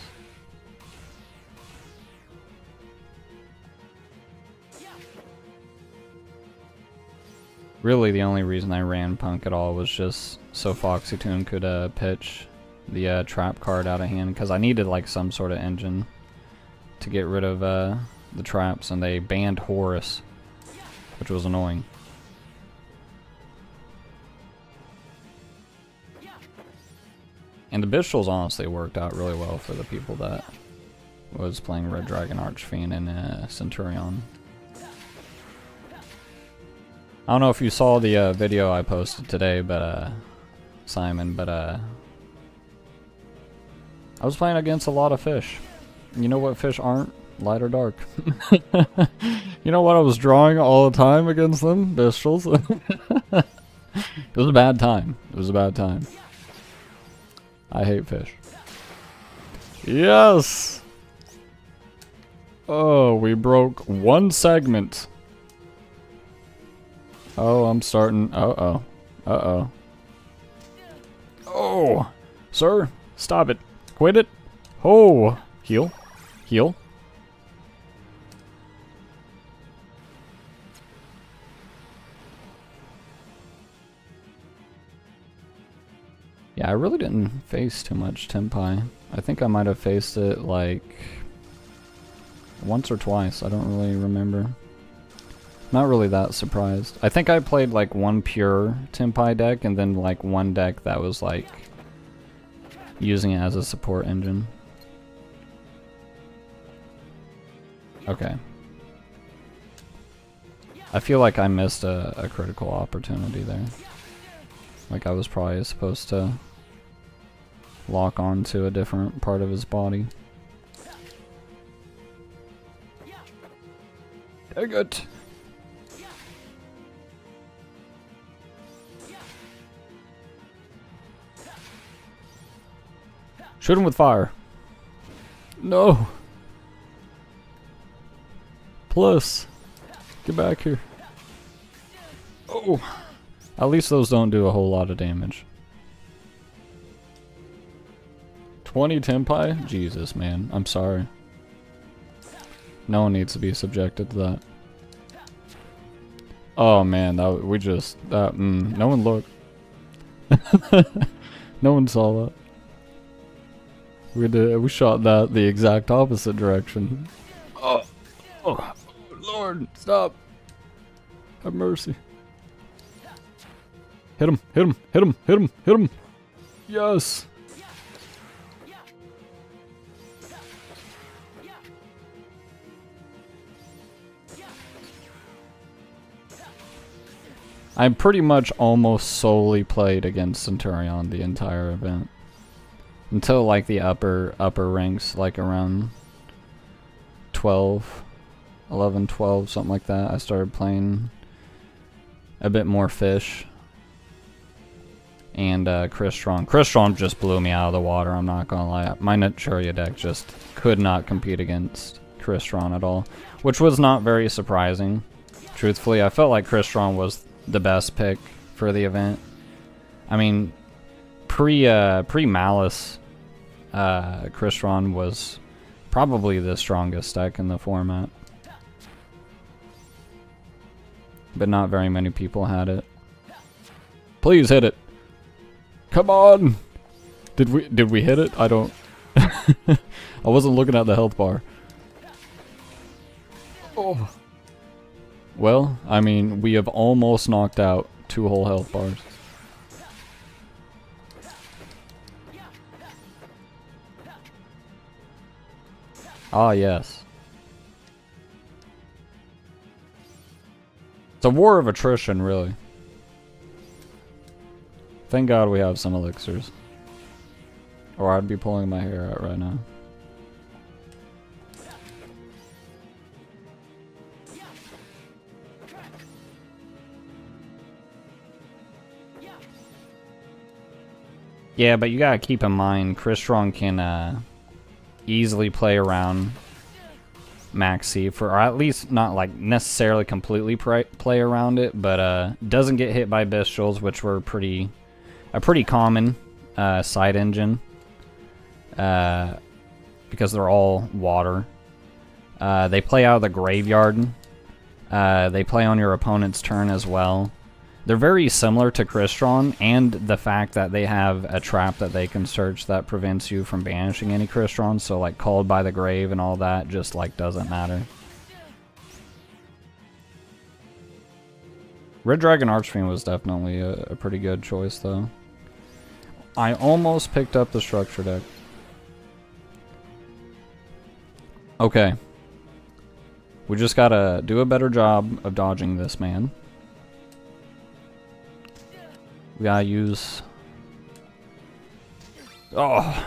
[SPEAKER 1] Really, the only reason I ran Punk at all was just so FoxyToon could pitch the trap card out of hand, because I needed like some sort of engine to get rid of the traps, and they banned Horus, which was annoying. And the Bestials honestly worked out really well for the people that was playing Red Dragon Archfiend and Centurion. I don't know if you saw the video I posted today, but Simon, but I was playing against a lot of fish. You know what fish aren't? Light or dark. You know what I was drawing all the time against them? Bestials. It was a bad time. It was a bad time. I hate fish. Yes! Oh, we broke one segment. Oh, I'm starting. Uh-oh. Uh-oh. Oh! Sir, stop it. Quit it. Oh! Heal. Heal. Yeah, I really didn't face too much Tenpai. I think I might have faced it like once or twice. I don't really remember. Not really that surprised. I think I played like one pure Tenpai deck and then like one deck that was like using it as a support engine. Okay. I feel like I missed a critical opportunity there. Like I was probably supposed to lock on to a different part of his body. Dang it! Shoot him with fire. No! Plus, get back here. Oh! At least those don't do a whole lot of damage. 20 Tenpai? Jesus, man. I'm sorry. No one needs to be subjected to that. Oh man, that we just no one looked. No one saw that. We shot that the exact opposite direction. Oh, Lord, stop. Have mercy. Hit him, hit him, hit him, hit him, hit him. Yes. I pretty much almost solely played against Centurion the entire event. Until like the upper ranks, like around 12, 11, 12, something like that. I started playing a bit more Fish. And Crystron. Crystron just blew me out of the water, I'm not gonna lie. My Naturia deck just could not compete against Crystron at all. Which was not very surprising. Truthfully, I felt like Crystron was the best pick for the event. I mean, pre-Malice, Crystron was probably the strongest deck in the format. But not very many people had it. Please hit it. Come on! Did we hit it? I don't... I wasn't looking at the health bar. Oh. Well, I mean, we have almost knocked out 2 whole health bars. Ah, yes. It's a war of attrition, really. Thank God we have some elixirs. Or I'd be pulling my hair out right now. Yeah, but you gotta keep in mind, Crystron can easily play around Maxi for, or at least not like necessarily completely play around it, but doesn't get hit by Bestials, which were a pretty common side engine because they're all water. They play out of the graveyard. They play on your opponent's turn as well. They're very similar to Crystron, and the fact that they have a trap that they can search that prevents you from banishing any Crystron, so like Called by the Grave and all that just like doesn't matter. Red Dragon Archfiend was definitely a pretty good choice though. I almost picked up the structure deck. Okay. We just gotta do a better job of dodging this man. We gotta use... Oh!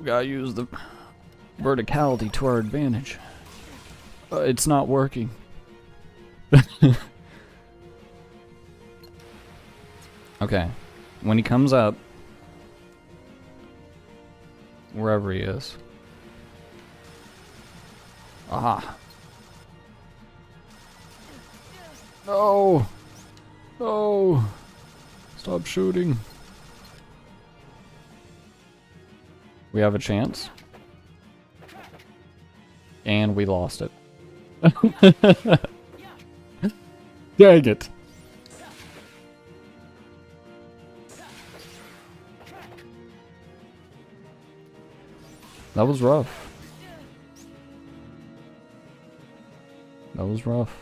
[SPEAKER 1] We gotta use the verticality to our advantage. It's not working. Okay. When he comes up, wherever he is. Aha. No! No! Stop shooting. We have a chance. And we lost it. Dang it. That was rough. That was rough.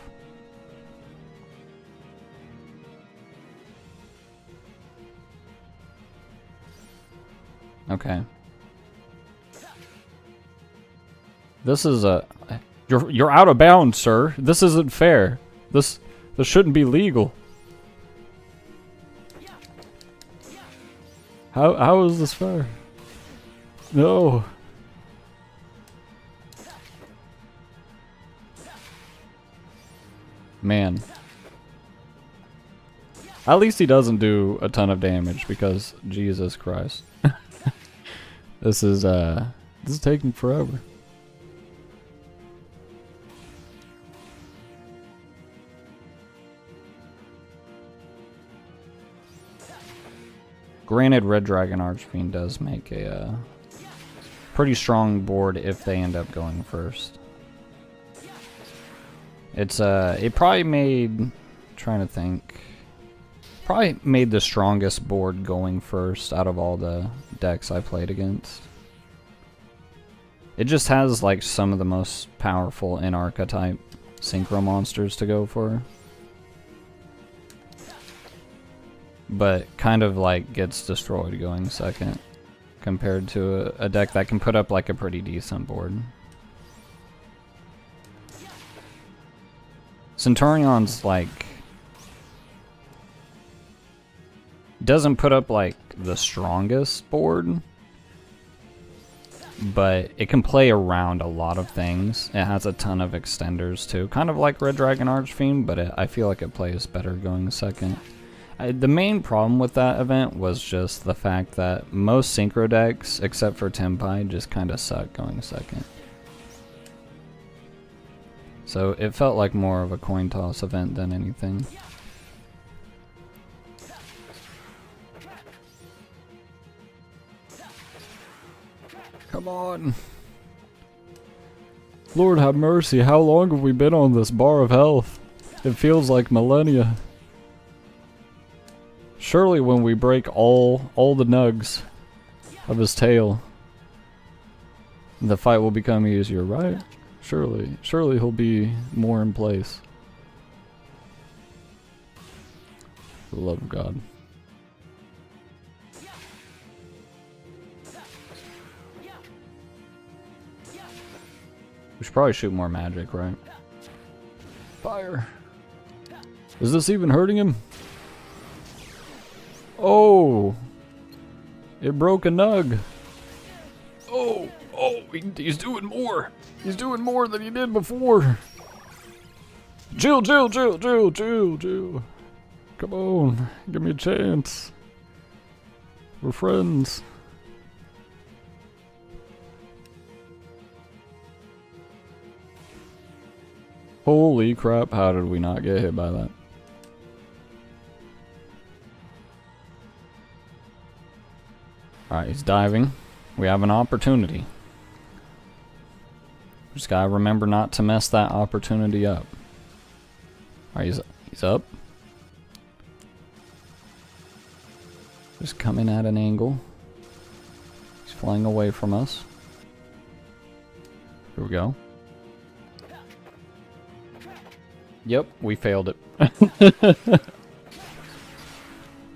[SPEAKER 1] Okay. This is a... You're out of bounds, sir. This isn't fair. This shouldn't be legal. How is this fair? No. Man. At least he doesn't do a ton of damage because Jesus Christ. This is taking forever. Granted, Red Dragon Archfiend does make a pretty strong board if they end up going first. It's it probably made, trying to think, probably made the strongest board going first out of all the decks I played against. It just has like some of the most powerful in archetype synchro monsters to go for. But kind of like gets destroyed going second compared to a deck that can put up like a pretty decent board. Centurion's like doesn't put up like the strongest board, but it can play around a lot of things. It has a ton of extenders too, kind of like Red Dragon Archfiend, but I feel like it plays better going second. The main problem with that event was just the fact that most synchro decks, except for Tempai, just kind of suck going second. So it felt like more of a coin toss event than anything. Come on. Lord have mercy, how long have we been on this bar of health? It feels like millennia. Surely when we break all the nugs of his tail, the fight will become easier, right? Surely he'll be more in place. For the love of God. We should probably shoot more magic, right? Fire. Is this even hurting him? Oh! It broke a nug. Oh! Oh! He's doing more! He's doing more than he did before! Jill! Come on! Give me a chance! We're friends. Holy crap, how did we not get hit by that? Alright, he's diving. We have an opportunity. Just gotta remember not to mess that opportunity up. Alright, he's up. Just coming at an angle. He's flying away from us. Here we go. Yep, we failed it.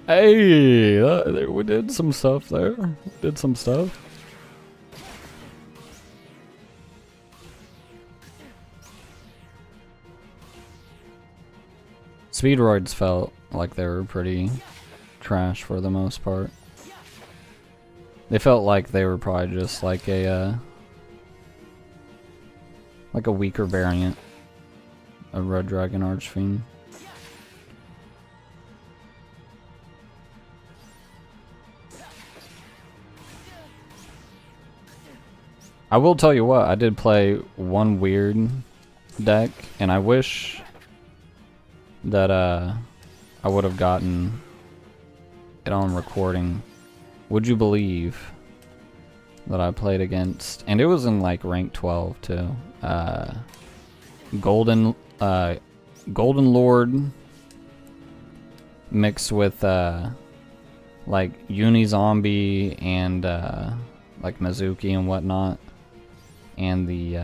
[SPEAKER 1] Hey, we did some stuff there. Did some stuff. Speedroids felt like they were pretty trash for the most part. They felt like they were probably just like a weaker variant of Red Dragon Archfiend. I will tell you what, I did play one weird deck, and I wish that I would have gotten it on recording. Would you believe that I played against, and it was in like rank 12 too, Golden Lord mixed with like Uni-Zombie and like Mizuki and whatnot. And the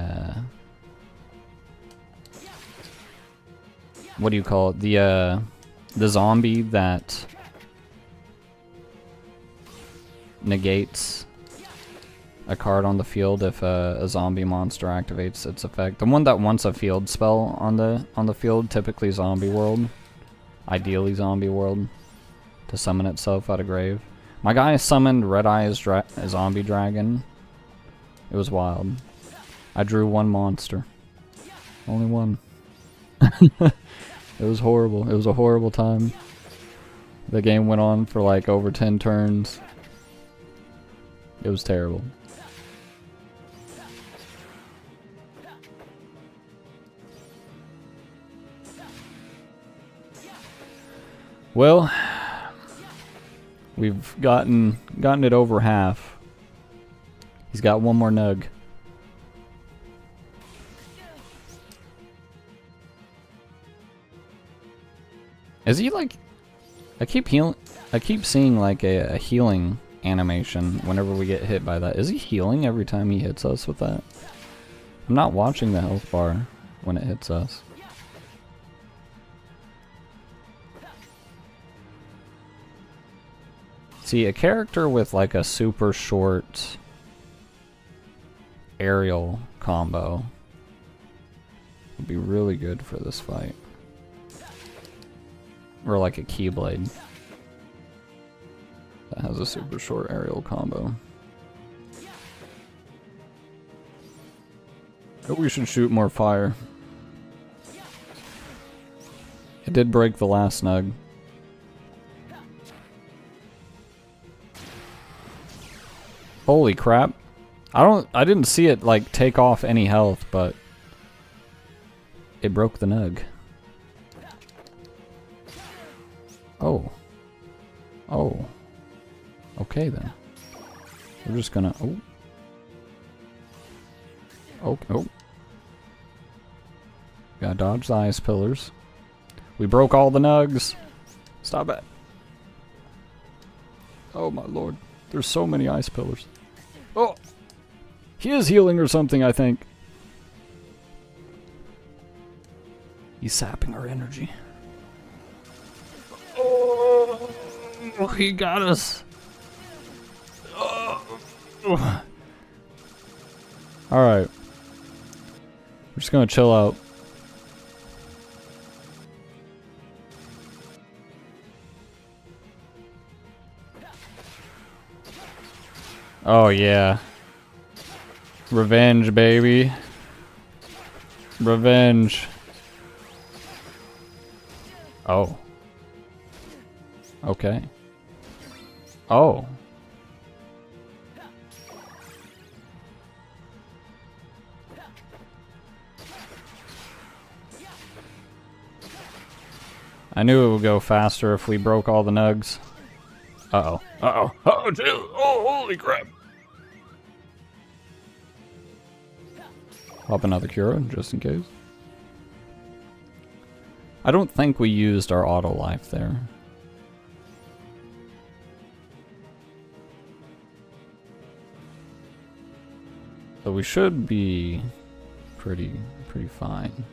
[SPEAKER 1] what do you call it? The zombie that negates a card on the field if a zombie monster activates its effect. The one that wants a field spell on the field, typically Zombie World, ideally Zombie World, to summon itself out of grave. My guy summoned Red Eyes Zombie Dragon. It was wild. I drew one monster. Only one. It was horrible. It was a horrible time. The game went on for like over 10 turns. It was terrible. Well, we've gotten it over half. He's got one more nug. Is he like... I keep seeing like a healing animation whenever we get hit by that. Is he healing every time he hits us with that? I'm not watching the health bar when it hits us. See, a character with like a super short aerial combo would be really good for this fight. Or like a Keyblade that has a super short aerial combo. But we should shoot more fire. It did break the last snug. Holy crap. I didn't see it like take off any health, but it broke the nug. Oh. Oh. Okay then. We're just gonna... Oh. Oh. Oh. Gotta dodge the ice pillars. We broke all the nugs. Stop it. Oh my lord. There's so many ice pillars. Oh! He is healing or something, I think. He's sapping our energy. Oh, he got us. Oh. Alright. We're just gonna chill out. Oh yeah. Revenge, baby. Revenge. Oh. Okay. Oh. I knew it would go faster if we broke all the nugs. Uh-oh. Uh-oh. Uh-oh, dude. Oh, holy crap. Pop another Cura, just in case. I don't think we used our auto life there. So we should be pretty fine.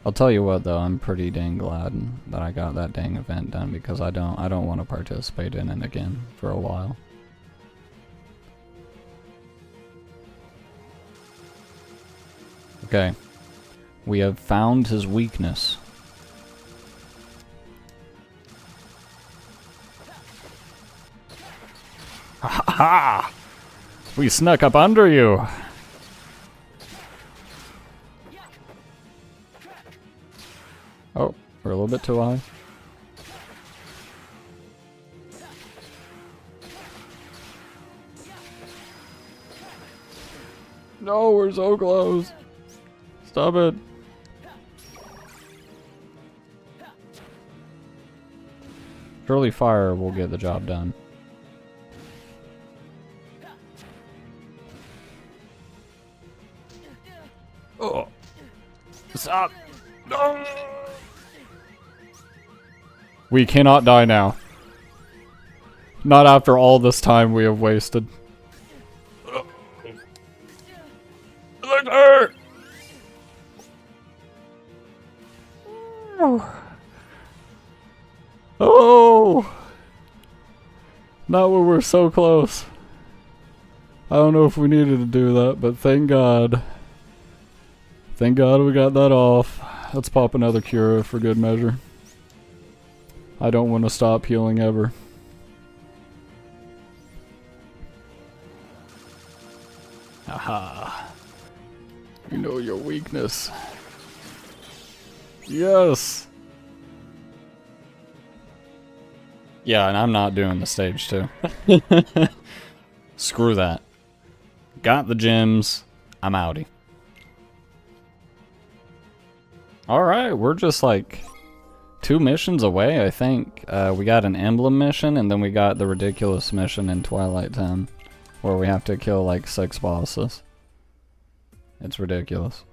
[SPEAKER 1] I'll tell you what though, I'm pretty dang glad that I got that dang event done because I don't want to participate in it again for a while. Okay. We have found his weakness. Ha ha! We snuck up under you! Oh, we're a little bit too high. No, we're so close. Stop it. Surely fire will get the job done. Oh. Stop. No. We cannot die now. Not after all this time we have wasted. Look her. Oh! Not when we're so close. I don't know if we needed to do that, but thank God. Thank God we got that off. Let's pop another Cura for good measure. I don't want to stop healing ever. Aha. You know your weakness. Yes! Yeah, and I'm not doing the stage 2. Screw that. Got the gems. I'm outie. Alright, we're just like 2 missions away, I think. We got an emblem mission, and then we got the ridiculous mission in Twilight Town, where we have to kill like 6 bosses. It's ridiculous.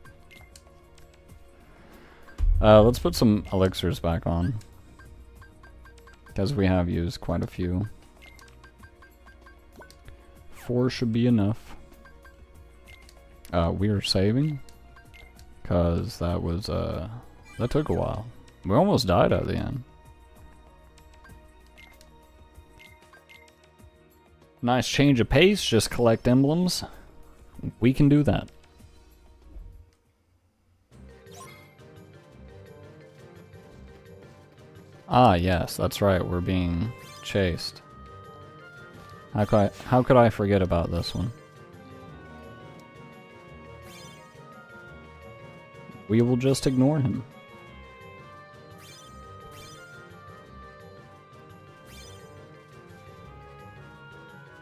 [SPEAKER 1] Let's put some elixirs back on, because we have used quite a few. 4 should be enough. We are saving, because that was, that took a while. We almost died at the end. Nice change of pace, just collect emblems. We can do that. Ah, yes, that's right, we're being chased. How could I forget about this one? We will just ignore him.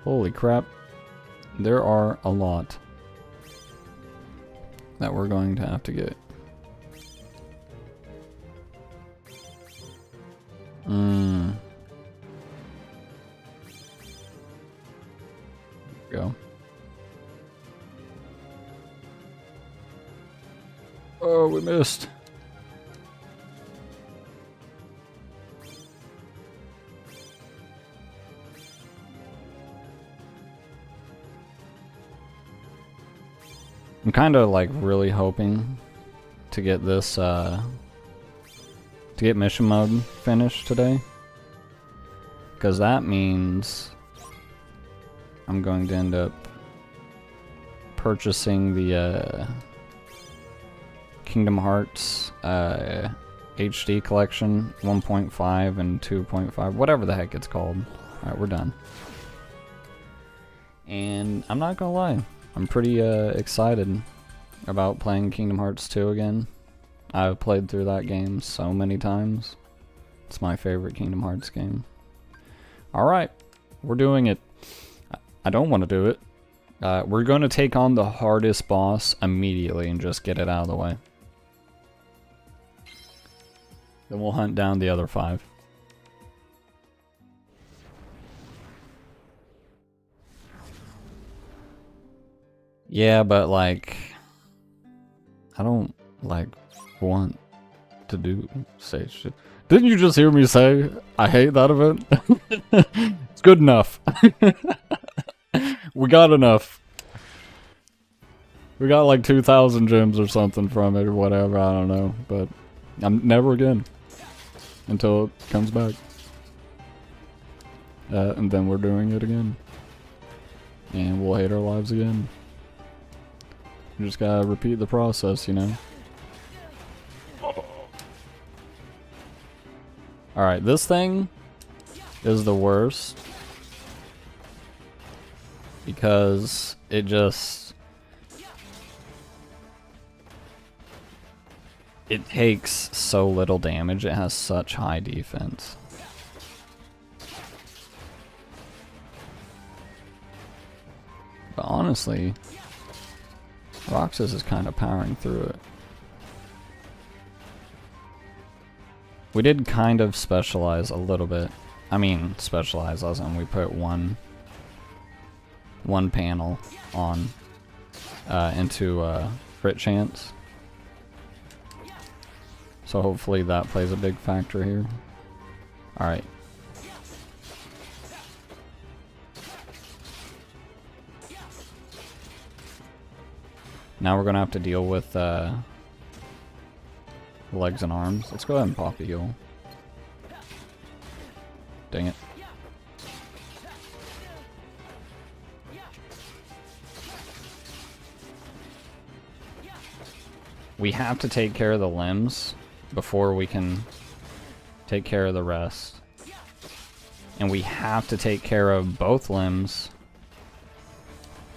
[SPEAKER 1] Holy crap. There are a lot that we're going to have to get. Go. Oh, we missed. I'm kind of like really hoping to get this to get mission mode finished today, because that means I'm going to end up purchasing the Kingdom Hearts HD collection 1.5 and 2.5, whatever the heck it's called. Alright, we're done. And I'm not gonna lie, I'm pretty excited about playing Kingdom Hearts 2 again. I've played through that game so many times. It's my favorite Kingdom Hearts game. Alright, we're doing it. I don't want to do it. We're going to take on the hardest boss immediately and just get it out of the way. Then we'll hunt down the other 5. Yeah, but like, I don't like want to say shit. Didn't you just hear me say I hate that event? It's good enough. We got enough. We got like 2,000 gems or something from it or whatever, I don't know. But I'm never again. Until it comes back. And then we're doing it again. And we'll hate our lives again. You just gotta repeat the process, you know? Alright, this thing is the worst. Because it just... it takes so little damage, it has such high defense. But honestly, Roxas is kind of powering through it. We did kind of specialize a little bit. I mean, specialize as in we put one panel on into crit chance. So hopefully that plays a big factor here. Alright. Now we're gonna have to deal with legs and arms. Let's go ahead and pop a heal. Dang it. We have to take care of the limbs before we can take care of the rest. And we have to take care of both limbs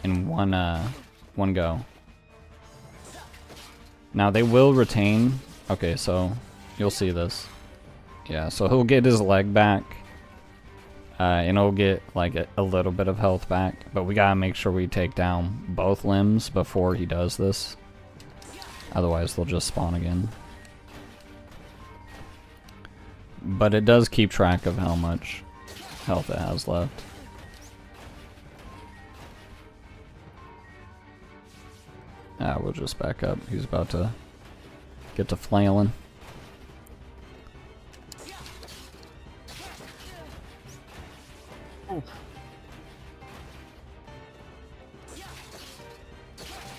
[SPEAKER 1] in one go. Now they will retain. Okay, so you'll see this. Yeah, so he'll get his leg back. And he'll get like a little bit of health back. But we gotta make sure we take down both limbs before he does this. Otherwise they'll just spawn again. But it does keep track of how much health it has left. Ah, we'll just back up. He's about to get to flailing.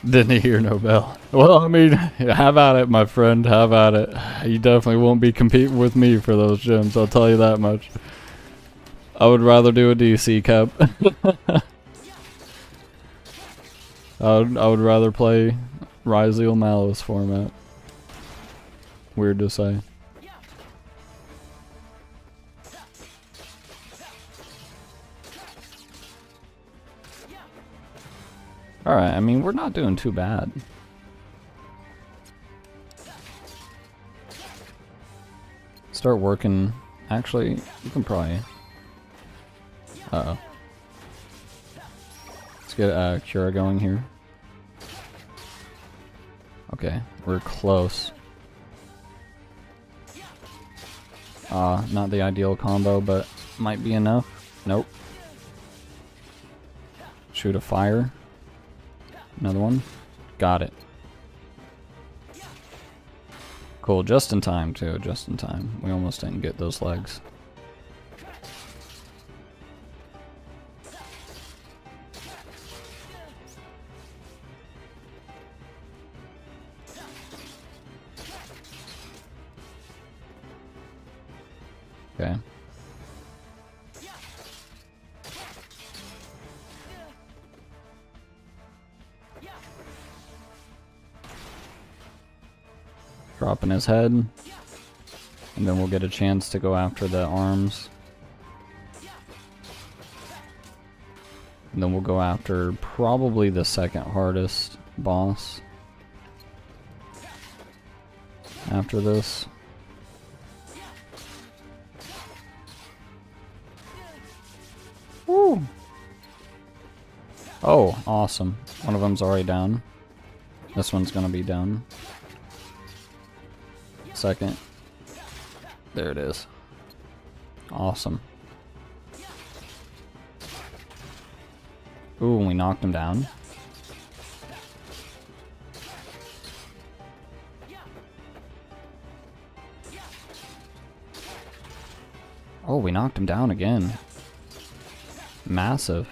[SPEAKER 1] Didn't hear no bell. Well, I mean, have at it, my friend. Have at it. You definitely won't be competing with me for those gems, I'll tell you that much. I would rather do a DC cap. I would rather play Ryzeal Malice format. Weird to say. Alright, I mean, we're not doing too bad. Start working. Actually, you can probably... Uh-oh. Let's get Cura going here. Okay, we're close. Not the ideal combo, but might be enough. Nope. Shoot a fire. Another one. Got it. Cool, just in time too, just in time. We almost didn't get those legs. Okay. Dropping his head. And then we'll get a chance to go after the arms. And then we'll go after probably the second hardest boss. After this. Woo! Oh, awesome. One of them's already down. This one's gonna be down. Second. There it is. Awesome. Ooh, and we knocked him down. Oh, we knocked him down again. Massive.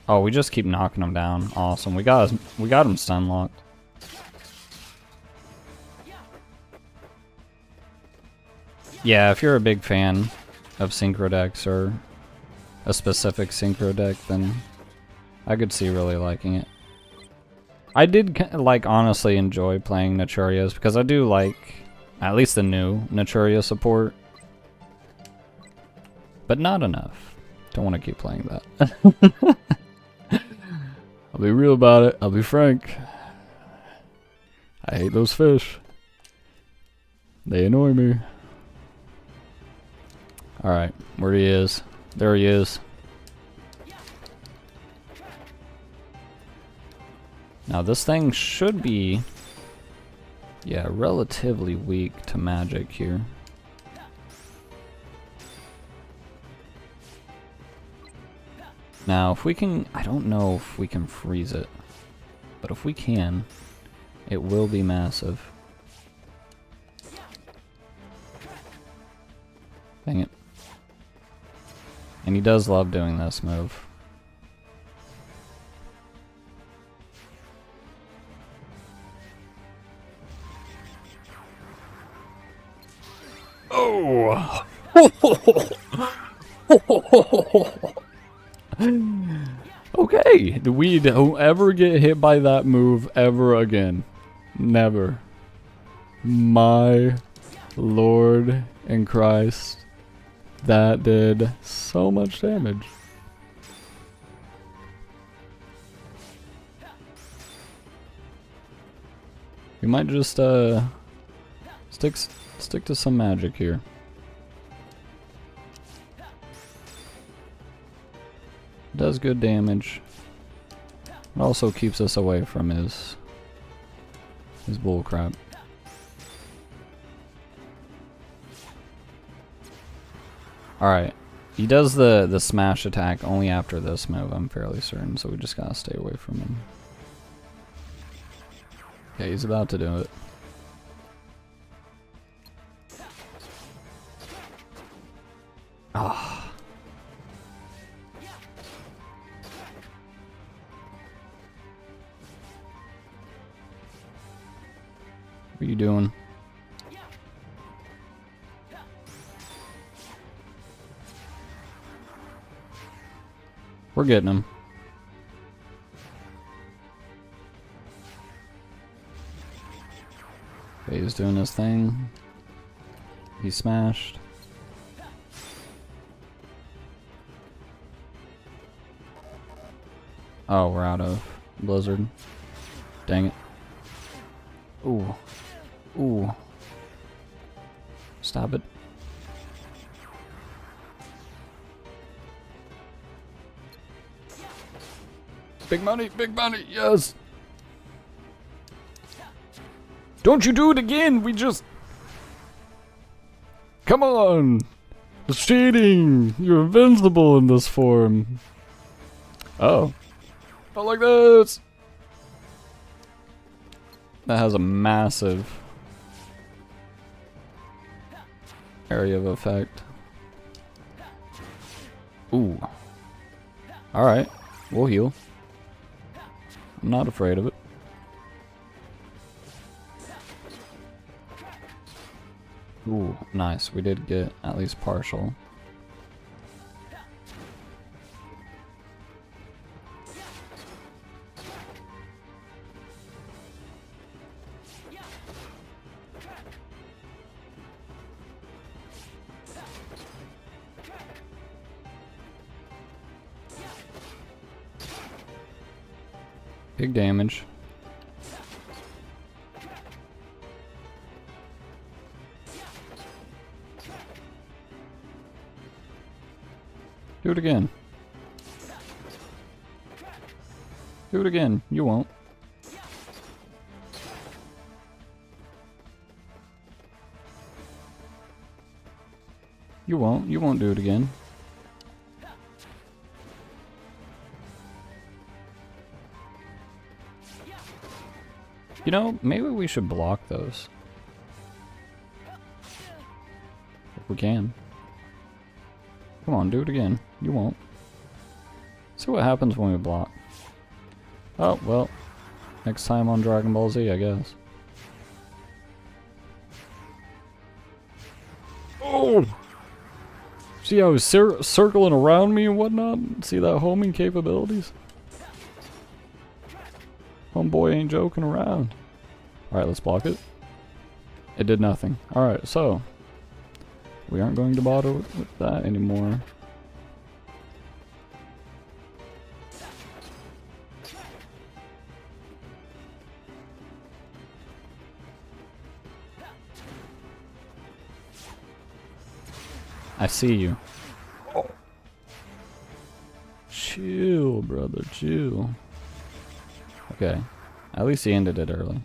[SPEAKER 1] Oh, we just keep knocking him down. Awesome. We got him stun locked. Yeah, if you're a big fan of synchro decks or a specific synchro deck, then I could see really liking it. I did like honestly enjoy playing Naturias because I do like at least the new Naturia support, but not enough. Don't want to keep playing that. I'll be real about it. I'll be frank. I hate those fish. They annoy me. Alright, where he is. There he is. Now this thing should be, yeah, relatively weak to magic here. Now, if we can, I don't know if we can freeze it, but if we can, it will be massive. Dang it. And he does love doing this move. Oh! Okay, we don't ever get hit by that move ever again. Never. My Lord and Christ. That did so much damage. We might just stick to some magic here. Does good damage. It also keeps us away from his is bullcrap. Alright. He does the smash attack only after this move, I'm fairly certain, so we just gotta stay away from him. Okay, he's about to do it. Ah. What are you doing? We're getting him. Okay, he's doing his thing. He's smashed. Oh, we're out of Blizzard. Dang it. Ooh. Ooh. Stop it. Big money, yes! Don't you do it again! We just... Come on! It's cheating! You're invincible in this form. Oh. Not like this! That has a massive area of effect. Ooh. Alright. We'll heal. I'm not afraid of it. Ooh, nice. We did get at least partial. Big damage. Do it again. Do it again. You won't. You won't. You won't do it again. You know, maybe we should block those. If we can. Come on, do it again. You won't. See what happens when we block. Oh, well. Next time on Dragon Ball Z, I guess. Oh! See how he's circling around me and whatnot? See that homing capabilities? Homeboy ain't joking around. Alright, let's block it. It did nothing. Alright, so. We aren't going to bother with that anymore. I see you. Oh. Chill, brother, chill. Okay. At least he ended it early.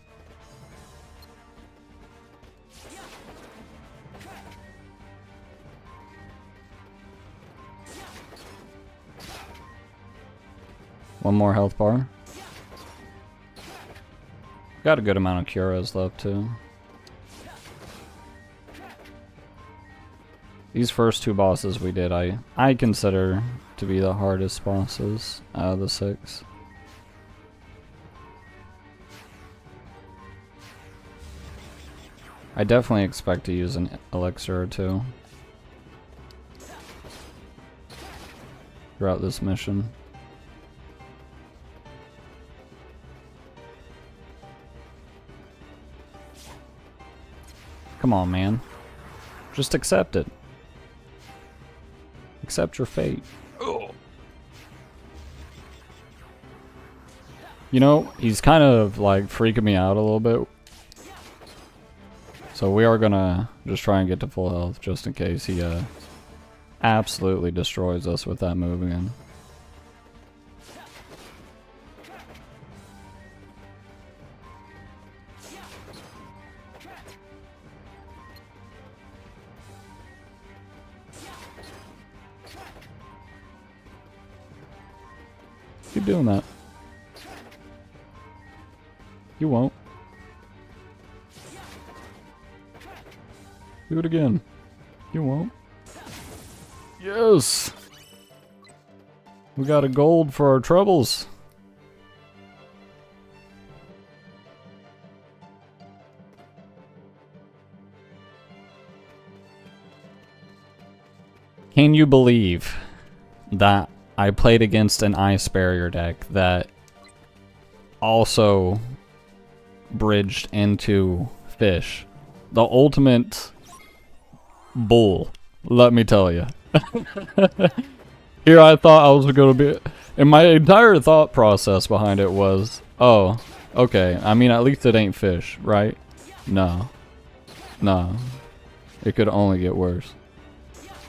[SPEAKER 1] One more health bar. Got a good amount of curas left too. These first two bosses we did, I consider to be the hardest bosses out of the 6. I definitely expect to use an elixir or two throughout this mission. Come on, man. Just accept it. Accept your fate. Ugh. You know, he's kind of like freaking me out a little bit. So we are gonna just try and get to full health just in case he absolutely destroys us with that move again. Keep doing that. You won't. Do it again. You won't. Yes! We got a gold for our troubles. Can you believe that I played against an Ice Barrier deck that also bridged into Fish? The ultimate bull, let me tell you. Here I thought I was going to be... And my entire thought process behind it was, oh, okay, I mean, at least it ain't Fish, right? No. No. It could only get worse.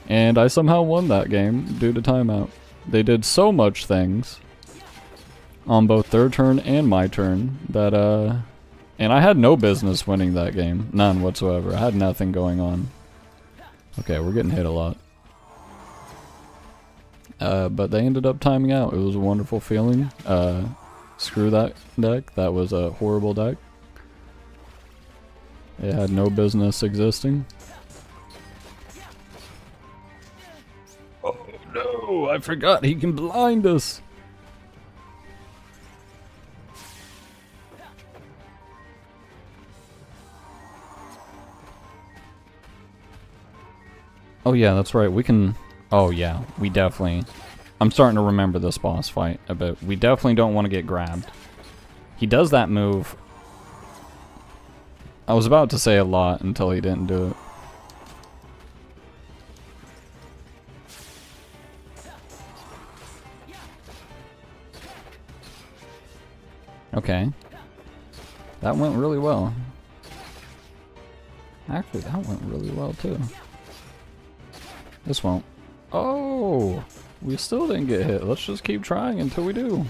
[SPEAKER 1] And I somehow won that game due to timeout. They did so much things on both their turn and my turn that, and I had no business winning that game. None whatsoever. I had nothing going on. Okay, we're getting hit a lot. But they ended up timing out. It was a wonderful feeling. Screw that deck. That was a horrible deck. It had no business existing. Oh no, I forgot he can blind us. Oh yeah, that's right. We can... Oh yeah, we definitely... I'm starting to remember this boss fight a bit. We definitely don't want to get grabbed. He does that move. I was about to say a lot until he didn't do it. Okay. That went really well. Actually, that went really well too. This won't. Oh! We still didn't get hit. Let's just keep trying until we do.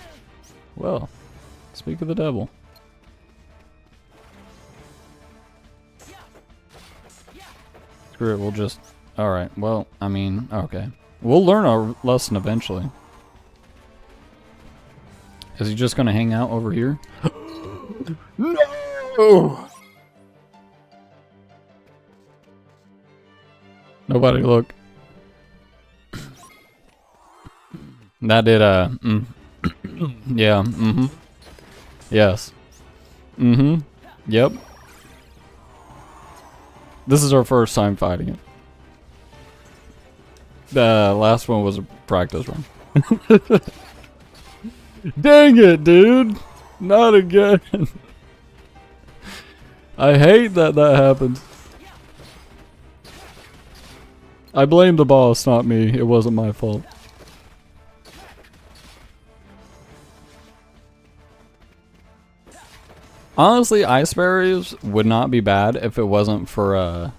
[SPEAKER 1] Well, speak of the devil. Screw it, we'll just... Alright, well, I mean, okay. We'll learn our lesson eventually. Is he just gonna hang out over here? No! Nobody look. That did, yeah, yes. Yep. This is our first time fighting it. The last one was a practice run. Dang it, dude! Not again. I hate that that happens. I blame the boss, not me. It wasn't my fault. Honestly, Ice Berries would not be bad if it wasn't for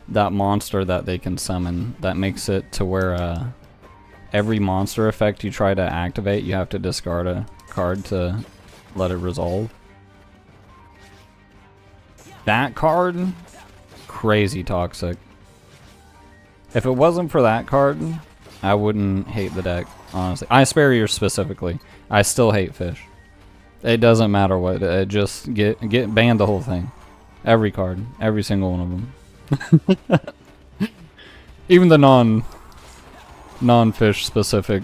[SPEAKER 1] that monster that they can summon. That makes it to where every monster effect you try to activate, you have to discard a card to let it resolve. That card, crazy toxic. If it wasn't for that card, I wouldn't hate the deck, honestly. Ice Barrier specifically. I still hate Fish. It doesn't matter what, just get banned the whole thing. Every card, every single one of them. Even the non-fish specific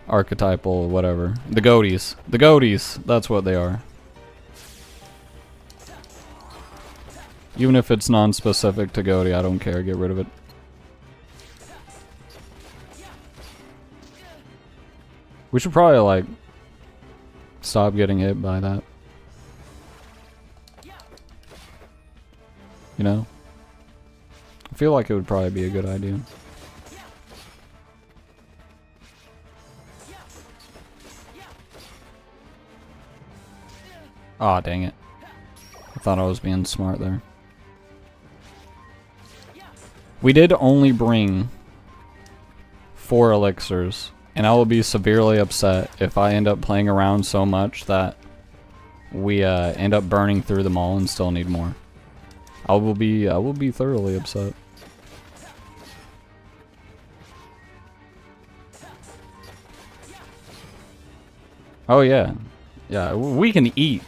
[SPEAKER 1] archetypal whatever. The goaties. The goaties, that's what they are. Even if it's non-specific to goatee, I don't care, get rid of it. We should probably, like, stop getting hit by that. You know? I feel like it would probably be a good idea. Aw, dang it. I thought I was being smart there. We did only bring 4 elixirs. And I will be severely upset if I end up playing around so much that we end up burning through them all and still need more. I will be thoroughly upset. Oh yeah. Yeah, we can eat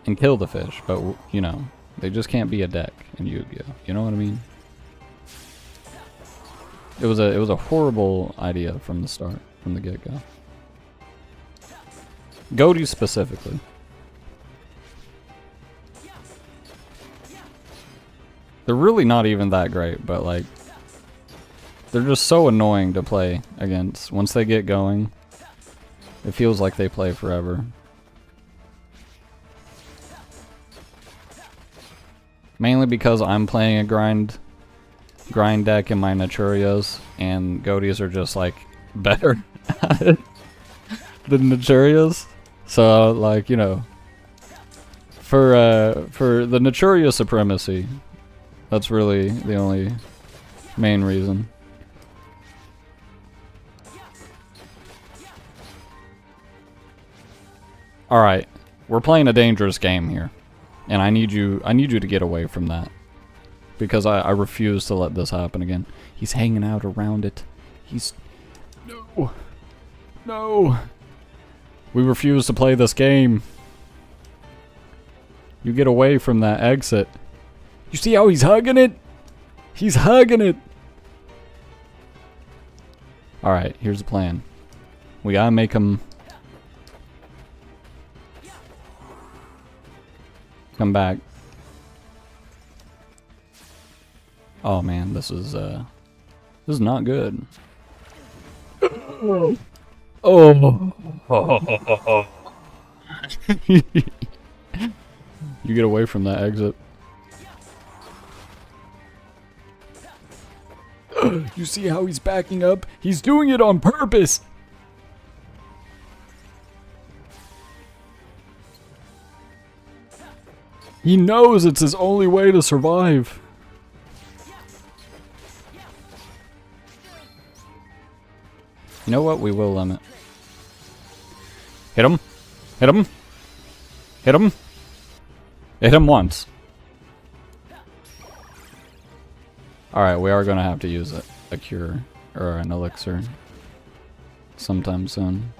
[SPEAKER 1] and kill the fish, but you know, they just can't be a deck in Yu-Gi-Oh. You know what I mean? It was a horrible idea from the start, from the get-go. Goatees specifically. They're really not even that great, but like they're just so annoying to play against. Once they get going, it feels like they play forever. Mainly because I'm playing a grind deck in my Naturios, and Goatees are just like better at it than Naturios. So like, you know, for the Naturia supremacy, that's really the only main reason. All right, we're playing a dangerous game here, and I need you to get away from that, because I refuse to let this happen again. He's hanging out around it. He's no. We refuse to play this game. You get away from that exit. You see how he's hugging it? He's hugging it. All right, here's the plan. We gotta make him come back. Oh man, this is not good. Oh. You get away from that exit. You see how he's backing up? He's doing it on purpose. He knows it's his only way to survive. You know what? We will limit. Hit him. Hit him. Hit him. Hit him once. Alright, we are going to have to use a cure or an elixir sometime soon.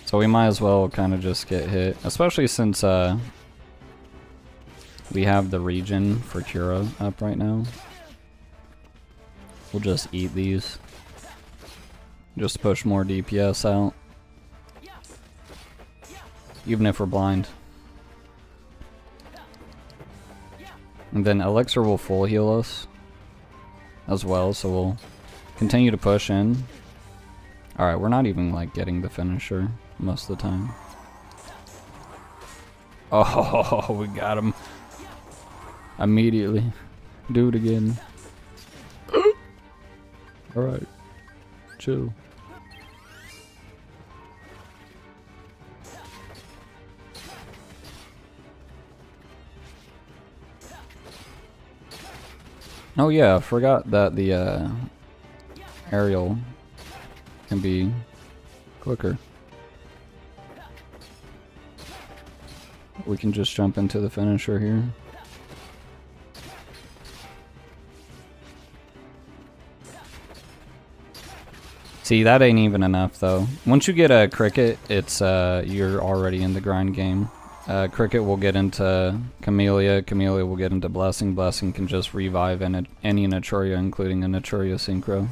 [SPEAKER 1] So we might as well kind of just get hit, especially since we have the regen for Cura up right now. We'll just eat these. Just push more DPS out. Even if we're blind. And then Elixir will full heal us as well, so we'll continue to push in. Alright, we're not even like getting the finisher most of the time. Oh, we got him. Immediately. Do it again. Alright. Chill. Oh yeah, I forgot that the aerial can be quicker. We can just jump into the finisher here. See, that ain't even enough though. Once you get a cricket, it's you're already in the grind game. Cricket will get into Camellia, Camellia will get into Blessing, Blessing can just revive any Naturia, including a Naturia Synchro.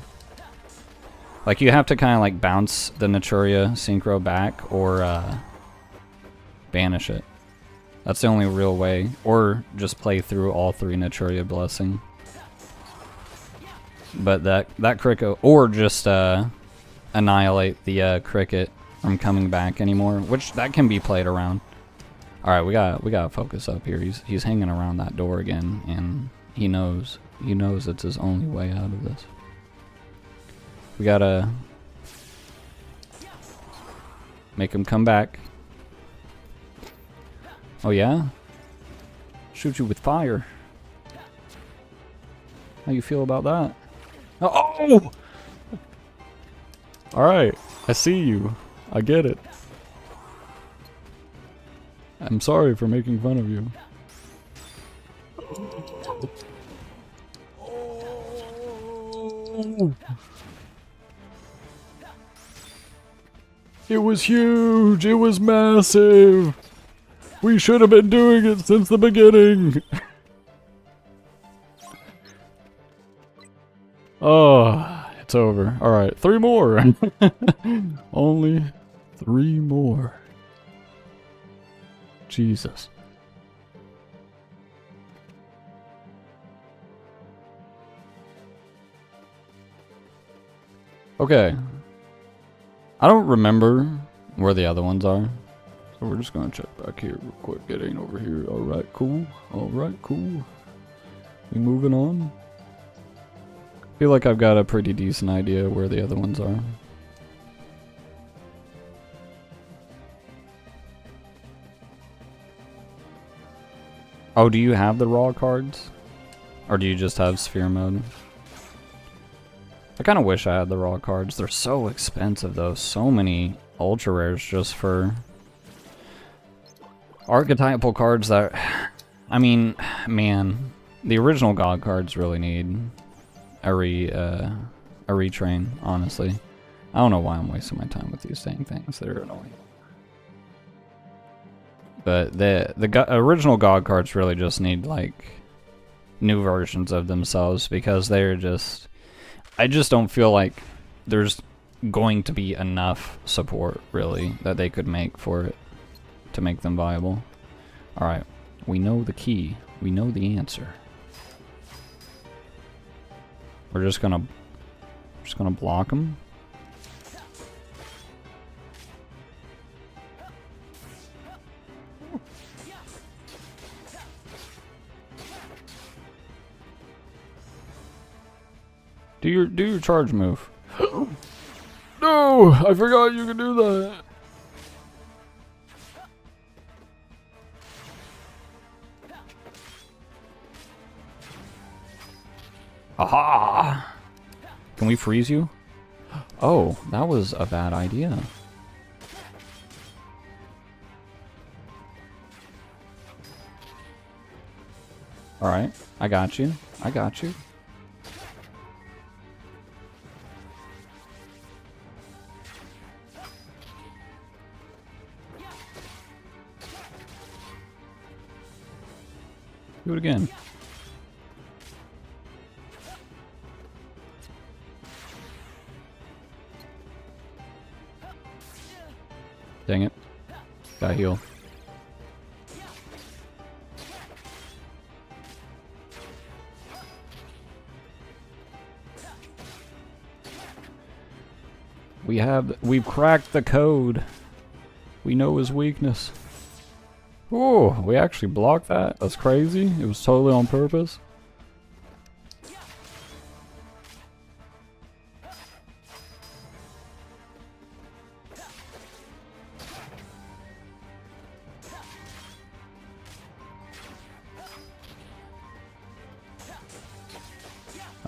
[SPEAKER 1] Like, you have to kind of like bounce the Naturia Synchro back or banish it. That's the only real way. Or just play through all three Naturia Blessing. But that cricket, or just annihilate the cricket from coming back anymore, which that can be played around. All right, we gotta focus up here. He's hanging around that door again, and he knows it's his only way out of this. We gotta make him come back. Oh yeah? Shoot you with fire. How you feel about that? Oh! All right, I see you. I get it. I'm sorry for making fun of you. No! It was huge! It was massive! We should have been doing it since the beginning! Oh, it's over. Alright, 3 more! Only 3 more. Jesus. Okay. I don't remember where the other ones are. So we're just gonna check back here real quick. It ain't over here. Alright, cool. Alright, cool. We moving on? I feel like I've got a pretty decent idea where the other ones are. Oh, do you have the raw cards? Or do you just have sphere mode? I kind of wish I had the raw cards. They're so expensive though. So many ultra rares just for archetypal cards that... I mean, man, the original god cards really need a retrain, honestly. I don't know why I'm wasting my time with these dang things. They're annoying. But the original god cards really just need like new versions of themselves because they're just... I just don't feel like there's going to be enough support really that they could make for it to make them viable. Alright, we know the key. We know the answer. We're just gonna block them. Do your charge move. No, I forgot you could do that. Aha! Can we freeze you? Oh, that was a bad idea. Alright, I got you. I got you. Do it again. Dang it. Got heal. We've cracked the code. We know his weakness. Oh, we actually blocked that? That's crazy. It was totally on purpose.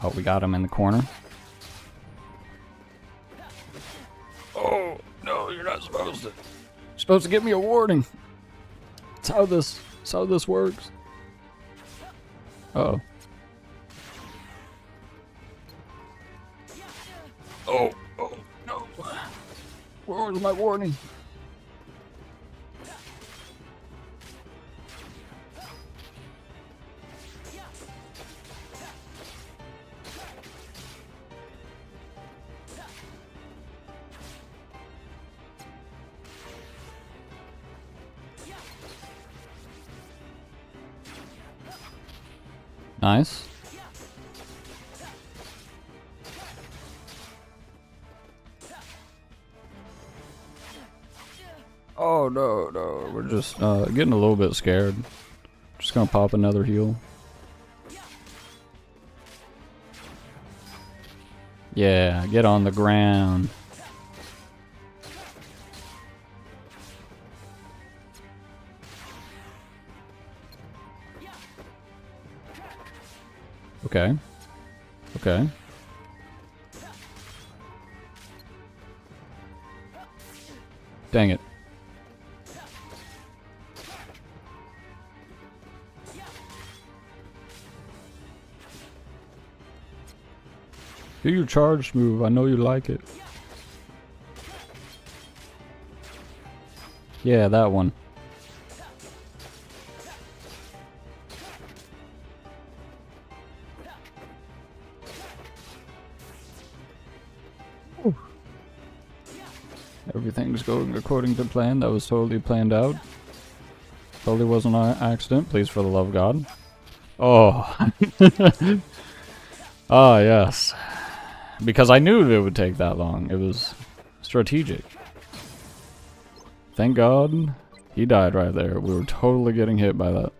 [SPEAKER 1] Oh, we got him in the corner. Oh, no, you're not supposed to. You're supposed to give me a warning. That's how this works. Uh-oh. Oh, no. Where was my warning? Nice. Oh no, no, we're just getting a little bit scared. Just gonna pop another heal. Yeah, get on the ground. Okay. Okay. Dang it. Do your charge move. I know you like it. Yeah, that one. Ooh. Everything's going according to plan. That was totally planned out. Totally wasn't an accident. Please, for the love of God. Oh. Ah, yes. Because I knew it would take that long. It was strategic. Thank God he died right there. We were totally getting hit by that.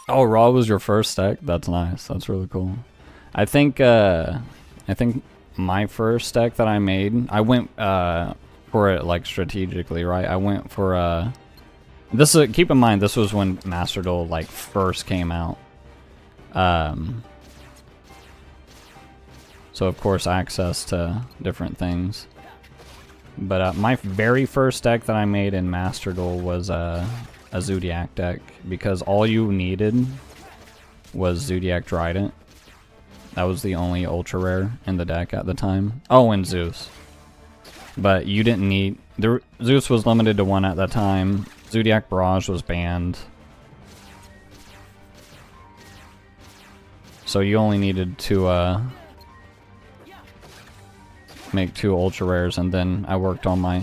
[SPEAKER 1] Oh, Raw was your first deck? That's nice. That's really cool. I think my first deck that I made, I went for it like strategically, right? I went for this is, keep in mind this was when Master Duel like first came out. So of course access to different things. But my very first deck that I made in Master Duel was a Zoodiac deck, because all you needed was Zoodiac Trident. That was the only ultra rare in the deck at the time. Oh, and Zeus. But you didn't need... Zeus was limited to one at that time. Zoodiac Barrage was banned. So you only needed to make 2 ultra rares, and then I worked on my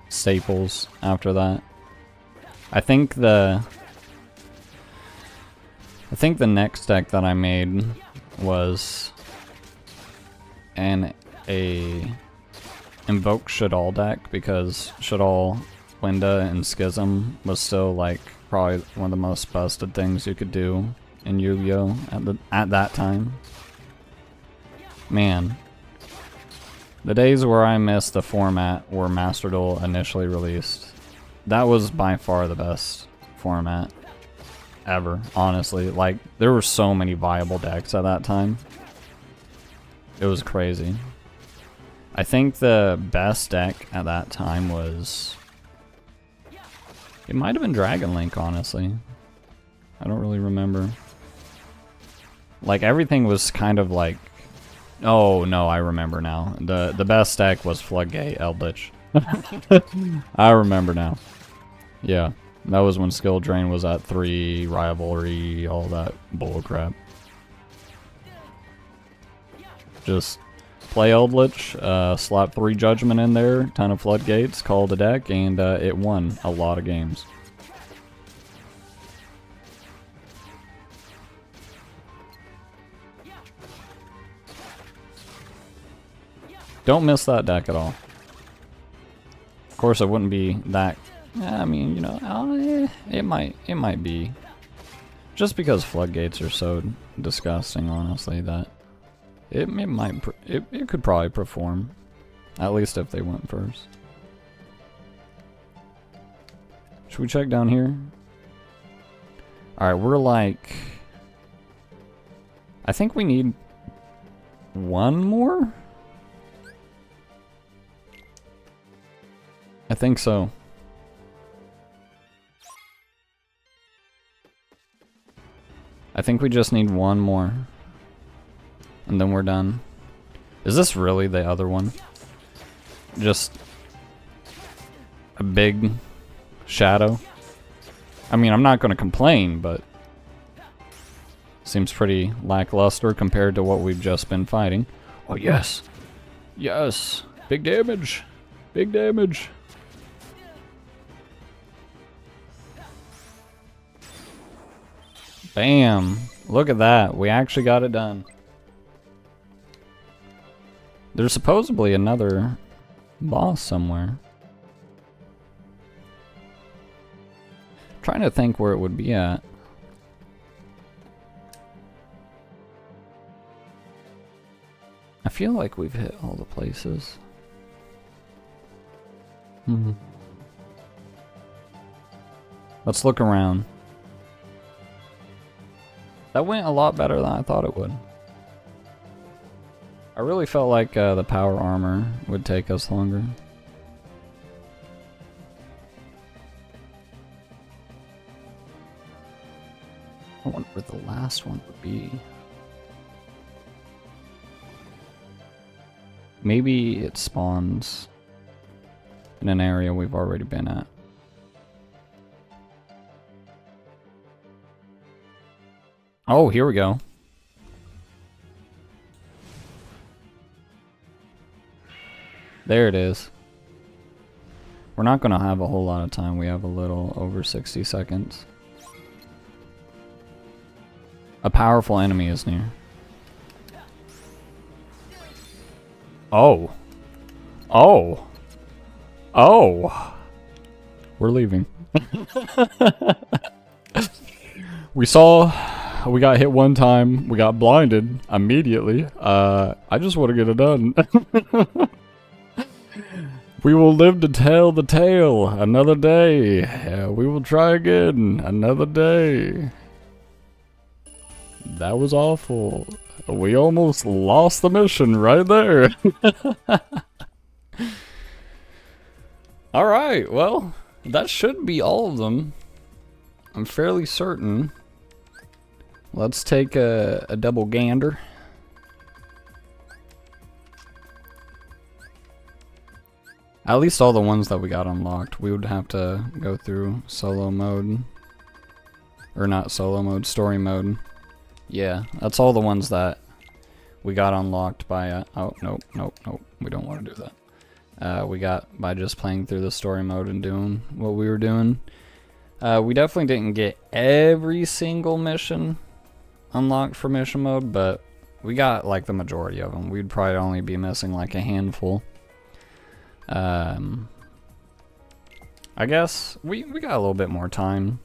[SPEAKER 1] staples after that. I think the next deck that I made was a Invoke Shaddoll deck, because Shaddoll, Winda, and Schism was still like probably one of the most busted things you could do in Yu-Gi-Oh! At that time. Man. The days where I missed the format where Master Duel initially released, that was by far the best format ever, honestly. Like, there were so many viable decks at that time. It was crazy. I think the best deck at that time was... It might have been Dragon Link, honestly. I don't really remember. Like, everything was kind of like... Oh, no, I remember now. The best deck was Floodgate Eldritch. I remember now. Yeah, that was when Skill Drain was at 3, Rivalry, all that bullcrap. Just play Eldritch, slap 3 Judgment in there, ton of Floodgates, called a deck, and it won a lot of games. Don't miss that deck at all. Of course, it wouldn't be that. I mean, you know, it might be. Just because Floodgates are so disgusting, honestly, that it could probably perform, at least if they went first. Should we check down here? All right, we're like. I think we need one more. I think so. I think we just need one more. And then we're done. Is this really the other one? Just a big shadow? I mean, I'm not going to complain, but seems pretty lackluster compared to what we've just been fighting. Oh, yes. Yes. Big damage. Big damage. Bam! Look at that. We actually got it done. There's supposedly another boss somewhere. I'm trying to think where it would be at. I feel like we've hit all the places. Let's look around. That went a lot better than I thought it would. I really felt like the power armor would take us longer. I wonder where the last last one would be. Maybe it spawns in an area we've already been at. Oh, here we go. There it is. We're not going to have a whole lot of time. We have a little over 60 seconds. A powerful enemy is near. Oh. Oh. Oh. We're leaving. We got hit one time. We got blinded immediately. I just want to get it done. We will live to tell the tale another day. We will try again another day. That was awful. We almost lost the mission right there. Alright, well, that should be all of them. I'm fairly certain. Let's take a double gander. At least all the ones that we got unlocked. We would have to go through solo mode. Or not solo mode, story mode. Yeah, that's all the ones that we got unlocked by, oh, nope, nope, nope, we don't want to do that. We got by just playing through the story mode and doing what we were doing. We definitely didn't get every single mission unlocked for mission mode, but we got like the majority of them. We'd probably only be missing like a handful. I guess we got a little bit more time.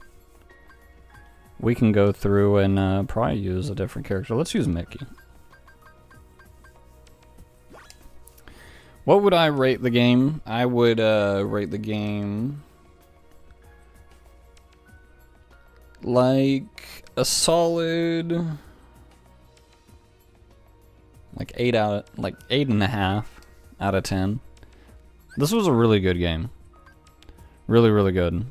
[SPEAKER 1] We can go through and probably use a different character. Let's use Mickey. What would I rate the game? I would rate the game like a solid like 8.5 out of 10. This was a really good game. Really, really good.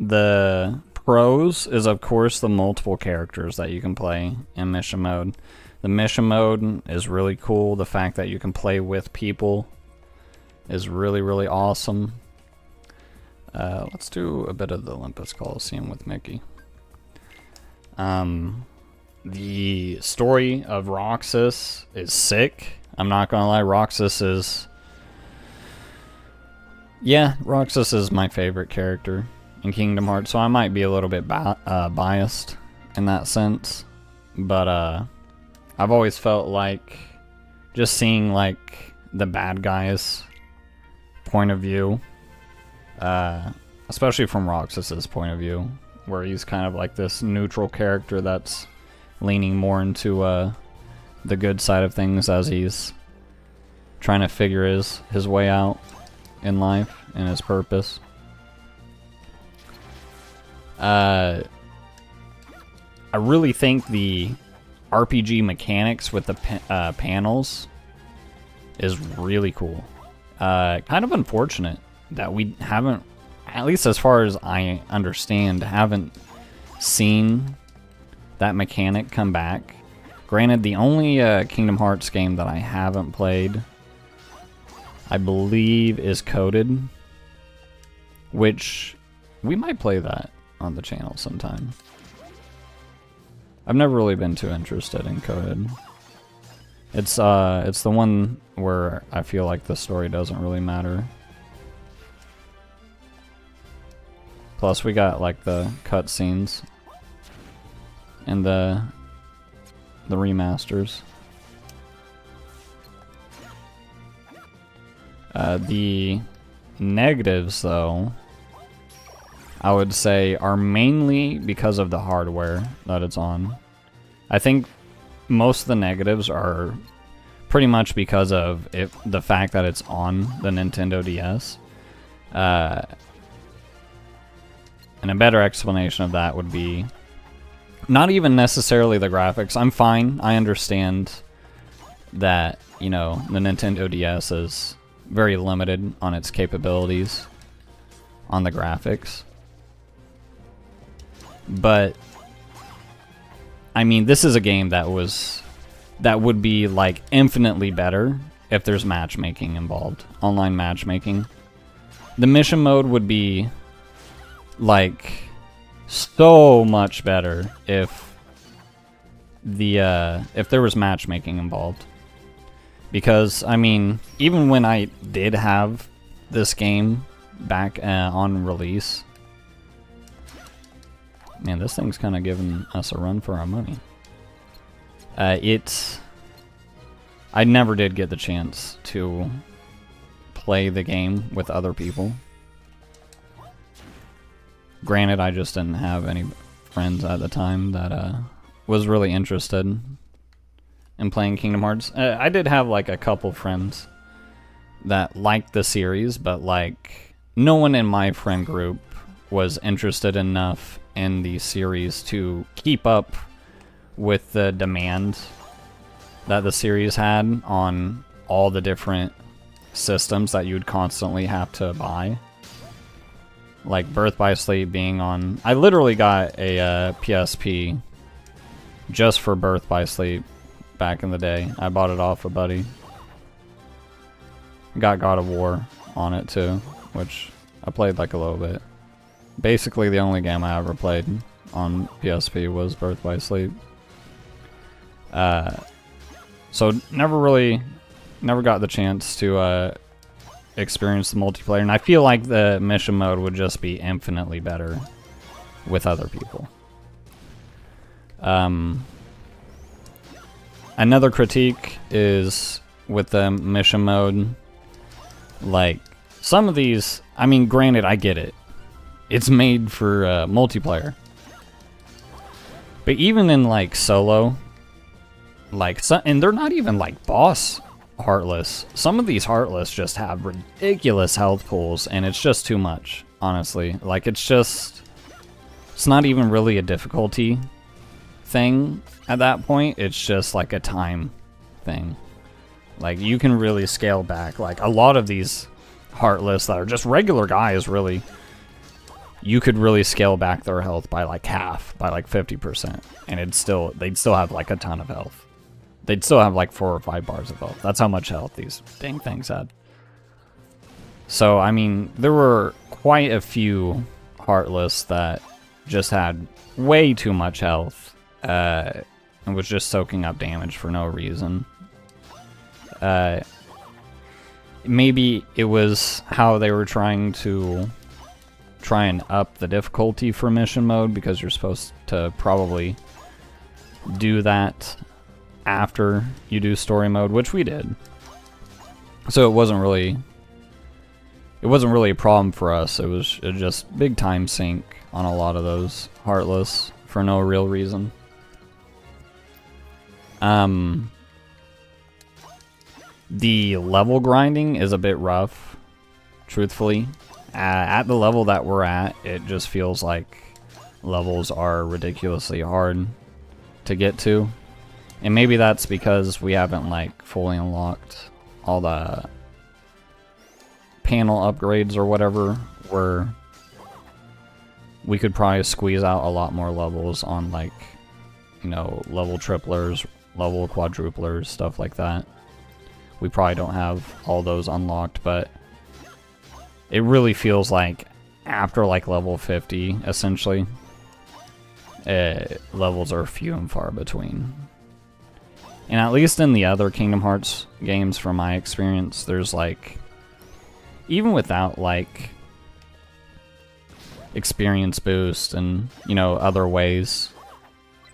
[SPEAKER 1] The pros is, of course, the multiple characters that you can play in mission mode. The mission mode is really cool. The fact that you can play with people is really, really awesome. Let's do a bit of the Olympus Coliseum with Mickey. The story of Roxas is sick. I'm not gonna lie, Roxas is... Yeah, Roxas is my favorite character in Kingdom Hearts, so I might be a little bit biased in that sense. But I've always felt like just seeing like the bad guys' point of view, especially from Roxas's point of view, where he's kind of like this neutral character that's leaning more into the good side of things as he's trying to figure his way out in life and his purpose. I really think the RPG mechanics with the panels is really cool. Kind of unfortunate that we haven't, at least as far as I understand, haven't seen that mechanic come back. Granted, the only Kingdom Hearts game that I haven't played, I believe, is Coded, which we might play that on the channel sometime. I've never really been too interested in Coded. It's the one where I feel like the story doesn't really matter. Plus, we got like the cutscenes and the remasters. The negatives, though, I would say are mainly because of the hardware that it's on. I think most of the negatives are pretty much because of the fact that it's on the Nintendo DS. And a better explanation of that would be not even necessarily the graphics. I'm fine. I understand that, you know, the Nintendo DS is very limited on its capabilities on the graphics. But I mean, this is a game that would be like infinitely better if there's matchmaking involved, online matchmaking. The mission mode would be like so much better if there was matchmaking involved. Because I mean, even when I did have this game back on release, man, this thing's kind of giving us a run for our money. I never did get the chance to play the game with other people. Granted, I just didn't have any friends at the time that was really interested in playing Kingdom Hearts. I did have like a couple friends that liked the series, but like no one in my friend group was interested enough in the series to keep up with the demand that the series had on all the different systems that you'd constantly have to buy. Like Birth by Sleep being on... I literally got a PSP just for Birth by Sleep back in the day. I bought it off a buddy. Got God of War on it too, which I played like a little bit. Basically the only game I ever played on PSP was Birth by Sleep. So never got the chance to experience the multiplayer, and I feel like the mission mode would just be infinitely better with other people. Another critique is with the mission mode, like some of these, I mean, granted, I get it. It's made for multiplayer. But even in like solo, like and they're not even like boss Heartless. Some of these Heartless just have ridiculous health pools, and it's just too much, honestly. Like it's not even really a difficulty thing at that point. It's just like a time thing. Like you can really scale back. Like a lot of these Heartless that are just regular guys, really, you could really scale back their health by like half, by like 50%, and they'd still have like a ton of health. They'd still have like 4 or 5 bars of health. That's how much health these dang things had. So, I mean, there were quite a few Heartless that just had way too much health and was just soaking up damage for no reason. Maybe it was how they were trying and up the difficulty for mission mode, because you're supposed to probably do that after you do story mode, which we did. So it wasn't really a problem for us. It was just big time sink on a lot of those Heartless for no real reason. The level grinding is a bit rough, truthfully. At the level that we're at, it just feels like levels are ridiculously hard to get to. And maybe that's because we haven't like fully unlocked all the panel upgrades or whatever, where we could probably squeeze out a lot more levels on, like, you know, level triplers, level quadruplers, stuff like that. We probably don't have all those unlocked, but it really feels like after like level 50, essentially, levels are few and far between. And at least in the other Kingdom Hearts games, from my experience, there's like, even without like experience boost and, you know, other ways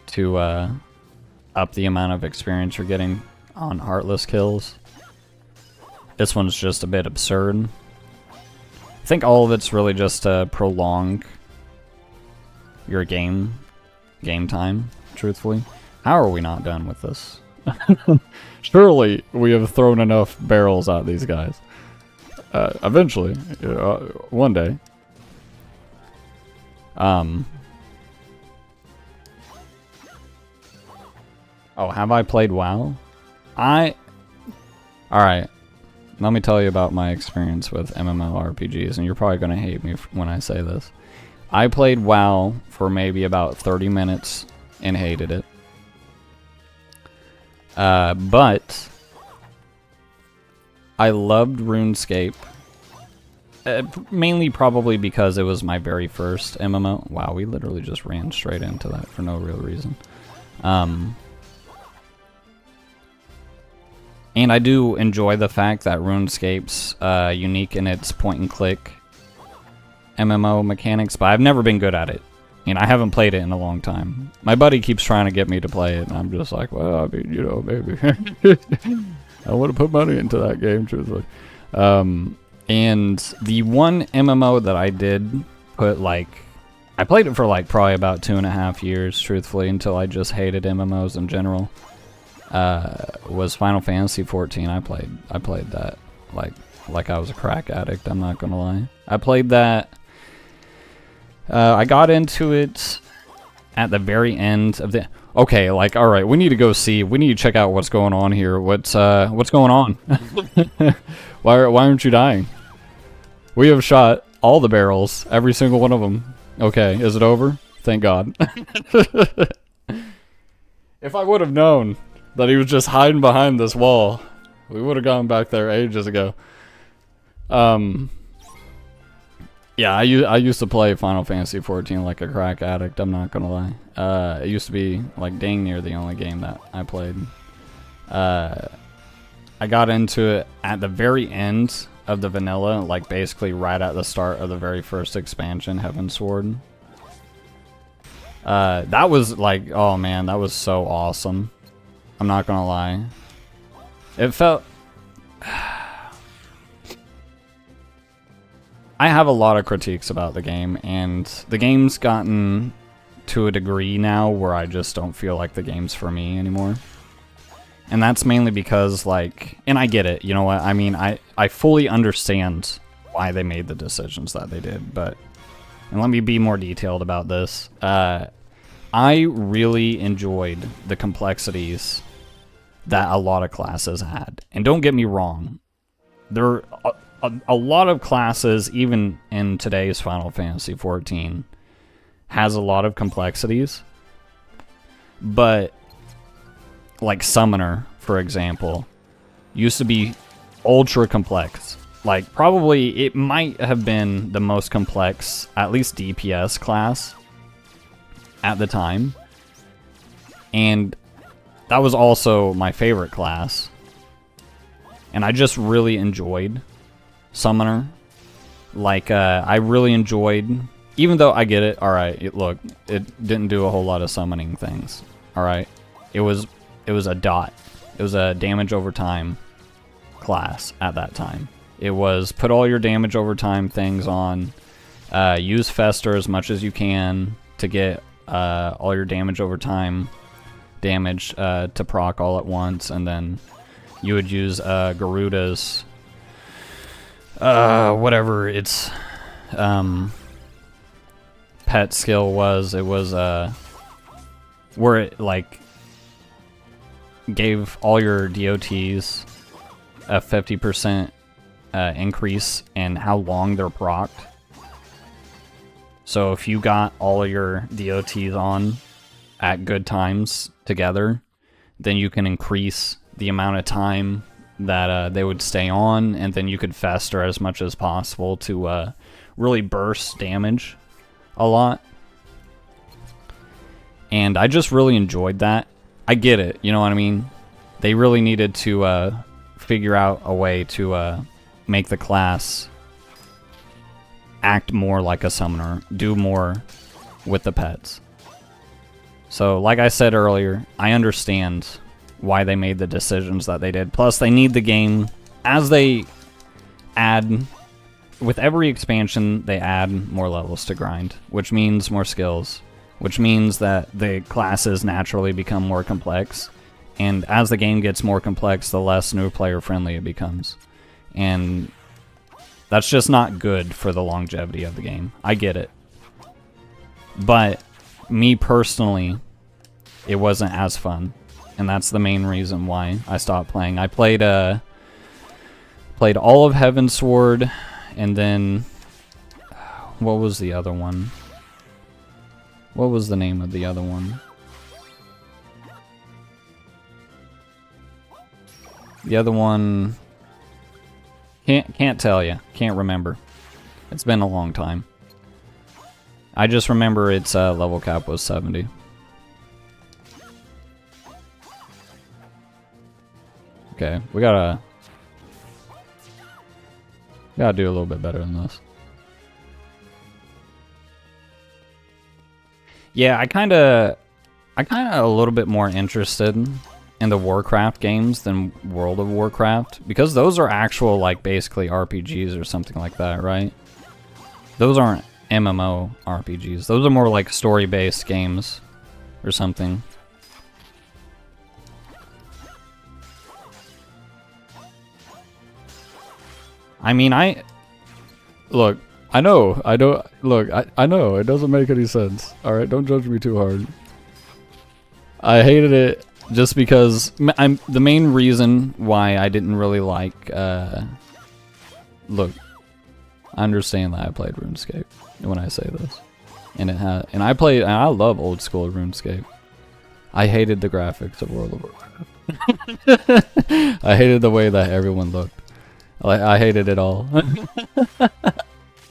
[SPEAKER 1] to up the amount of experience you're getting on Heartless kills, this one's just a bit absurd. I think all of it's really just to prolong your game time, truthfully. How are we not done with this? Surely we have thrown enough barrels at these guys. Eventually, one day. Oh, have I played WoW? Alright, let me tell you about my experience with MMORPGs, and you're probably going to hate me when I say this. I played WoW for maybe about 30 minutes and hated it. But I loved RuneScape. Mainly probably because it was my very first MMO. Wow, we literally just ran straight into that for no real reason. And I do enjoy the fact that RuneScape's unique in its point-and-click MMO mechanics, but I've never been good at it. And I haven't played it in a long time. My buddy keeps trying to get me to play it, and I'm just like, well, I mean, you know, maybe. I want to put money into that game, truthfully. And the one MMO that I did put, like, I played it for, like, probably about 2.5 years, truthfully, until I just hated MMOs in general, was Final Fantasy XIV. I played that, like I was a crack addict, I'm not gonna lie. I played that, I got into it at the very end of the... Okay, like, alright, we need to go see, we need to check out what's going on here. What's going on? Why aren't you dying? We have shot all the barrels, every single one of them. Okay, is it over? Thank God. If I would have known that he was just hiding behind this wall, we would have gone back there ages ago. Yeah, I used to play Final Fantasy XIV like a crack addict, I'm not gonna lie. It used to be like dang near the only game that I played. I got into it at the very end of the vanilla, like basically right at the start of the very first expansion, Heavensward. That was like, oh man, that was so awesome. I'm not gonna lie. It felt... I have a lot of critiques about the game, and the game's gotten to a degree now where I just don't feel like the game's for me anymore. And that's mainly because, like, and I get it, you know what, I mean, I fully understand why they made the decisions that they did, but, and let me be more detailed about this. I really enjoyed the complexities that a lot of classes had. And don't get me wrong, there are a lot of classes, even in today's Final Fantasy XIV, has a lot of complexities, but like Summoner, for example, used to be ultra complex. Like, probably it might have been the most complex, at least DPS class at the time. And that was also my favorite class. And I just really enjoyed Summoner. Like, I really enjoyed, even though I get it, alright, look, it didn't do a whole lot of summoning things, alright? It was a dot. It was a damage over time class at that time. It was put all your damage over time things on, use Fester as much as you can to get all your damage over time damage to proc all at once, and then you would use Garuda's whatever its pet skill was. It was where it like gave all your DOTs a 50% increase in how long they're procced. So if you got all of your DOTs on at good times together, then you can increase the amount of time that they would stay on, and then you could fester as much as possible to really burst damage a lot. And I just really enjoyed that. I get it, you know what I mean? They really needed to figure out a way to make the class act more like a summoner, do more with the pets. So, like I said earlier, I understand why they made the decisions that they did. Plus, they need the game, as they add, with every expansion, they add more levels to grind, which means more skills, which means that the classes naturally become more complex. And as the game gets more complex, the less new player friendly it becomes. And that's just not good for the longevity of the game. I get it. But me personally, it wasn't as fun. And that's the main reason why I stopped playing. I played all of Heavensward, and then what was the other one? What was the name of the other one? The other one... Can't tell you. Can't remember. It's been a long time. I just remember its level cap was 70. Okay, we gotta do a little bit better than this. Yeah, I kinda a little bit more interested in the Warcraft games than World of Warcraft, because those are actual, like, basically RPGs or something like that, right? Those aren't MMO RPGs. Those are more like story-based games or something. I mean, I know, I know, it doesn't make any sense. Alright, don't judge me too hard. I hated it just because, the main reason why I didn't really like, look, I understand that I played RuneScape when I say this. And I love old school RuneScape. I hated the graphics of World of Warcraft. I hated the way that everyone looked. I hated it all.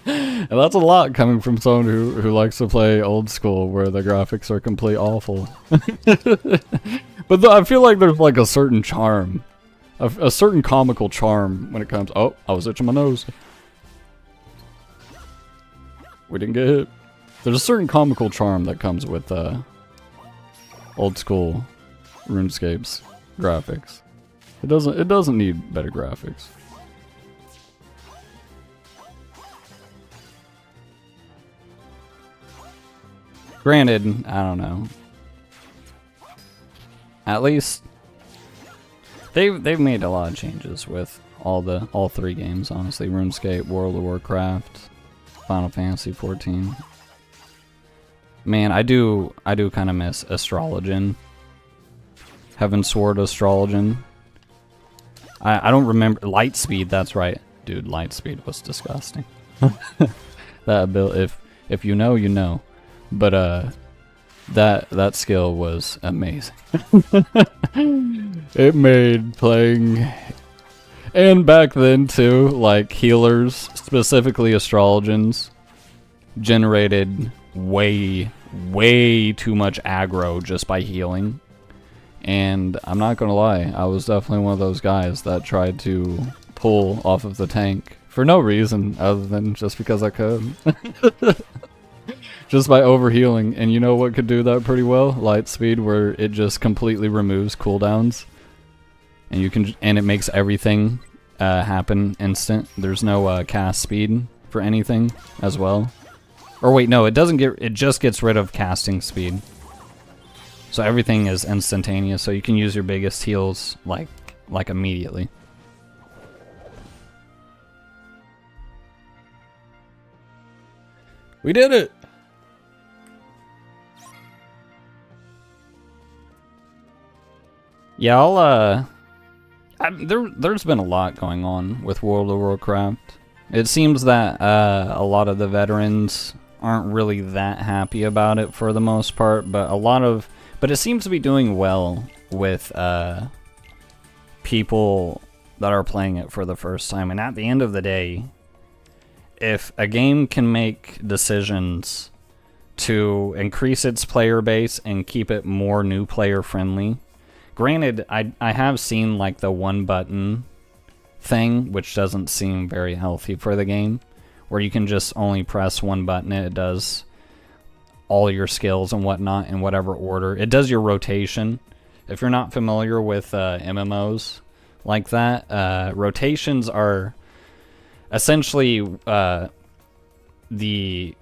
[SPEAKER 1] And that's a lot coming from someone who likes to play old school where the graphics are completely awful. But I feel like there's like a certain charm. A certain comical charm when it comes... Oh, I was itching my nose. We didn't get hit. There's a certain comical charm that comes with old school RuneScape's graphics. It doesn't need better graphics. Granted, I don't know. At least they've made a lot of changes with all three games, honestly. RuneScape, World of Warcraft, Final Fantasy 14. Man, I do kind of miss Astrologian. Heavensward Astrologian. I don't remember Lightspeed, that's right. Dude, Lightspeed was disgusting. That ability, if you know, you know. But that skill was amazing. It made playing, and back then too, like healers, specifically Astrologians, generated way too much aggro just by healing. And I'm not gonna lie, I was definitely one of those guys that tried to pull off of the tank for no reason other than just because I could. Just by overhealing. And you know what could do that pretty well? Lightspeed, where it just completely removes cooldowns. And it makes everything happen instant. There's no cast speed for anything as well. Or wait, no, it just gets rid of casting speed. So everything is instantaneous, so you can use your biggest heals like immediately. We did it! Yeah, there's been a lot going on with World of Warcraft. It seems that a lot of the veterans aren't really that happy about it for the most part, but it seems to be doing well with people that are playing it for the first time. And at the end of the day, if a game can make decisions to increase its player base and keep it more new player friendly. Granted, I have seen like the one button thing, which doesn't seem very healthy for the game, where you can just only press one button and it does all your skills and whatnot in whatever order. It does your rotation. If you're not familiar with MMOs like that, rotations are essentially the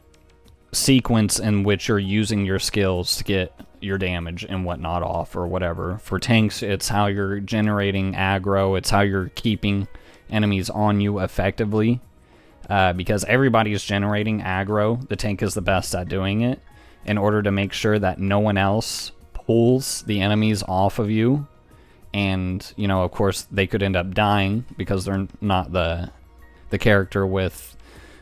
[SPEAKER 1] sequence in which you're using your skills to get your damage and whatnot off or whatever. For tanks, it's how you're generating aggro, it's how you're keeping enemies on you effectively. Because everybody's generating aggro, the tank is the best at doing it, in order to make sure that no one else pulls the enemies off of you. And, you know, of course, they could end up dying because they're not the character with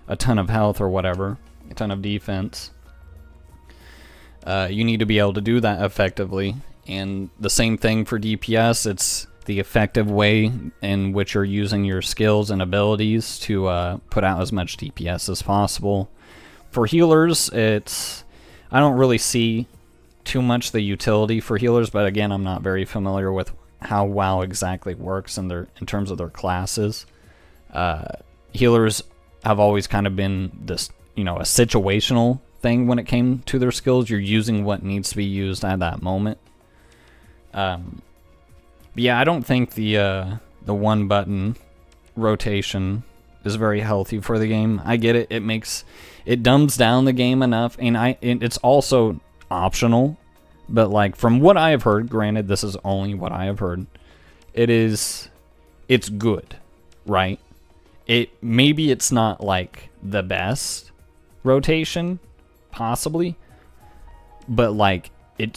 [SPEAKER 1] a ton of health or whatever, a ton of defense. You need to be able to do that effectively. And the same thing for DPS. It's the effective way in which you're using your skills and abilities to put out as much DPS as possible. For healers, I don't really see too much the utility for healers, but again, I'm not very familiar with how WoW exactly works in terms of their classes. Healers have always kind of been this, a situational thing when it came to their skills. You're using what needs to be used at that moment. Yeah, I don't think the one button rotation is very healthy for the game. I get it. It dumbs down the game enough, and it's also optional. But like from what I have heard, granted this is only what I have heard, it's good, right? Maybe it's not like the best rotation, possibly, but like I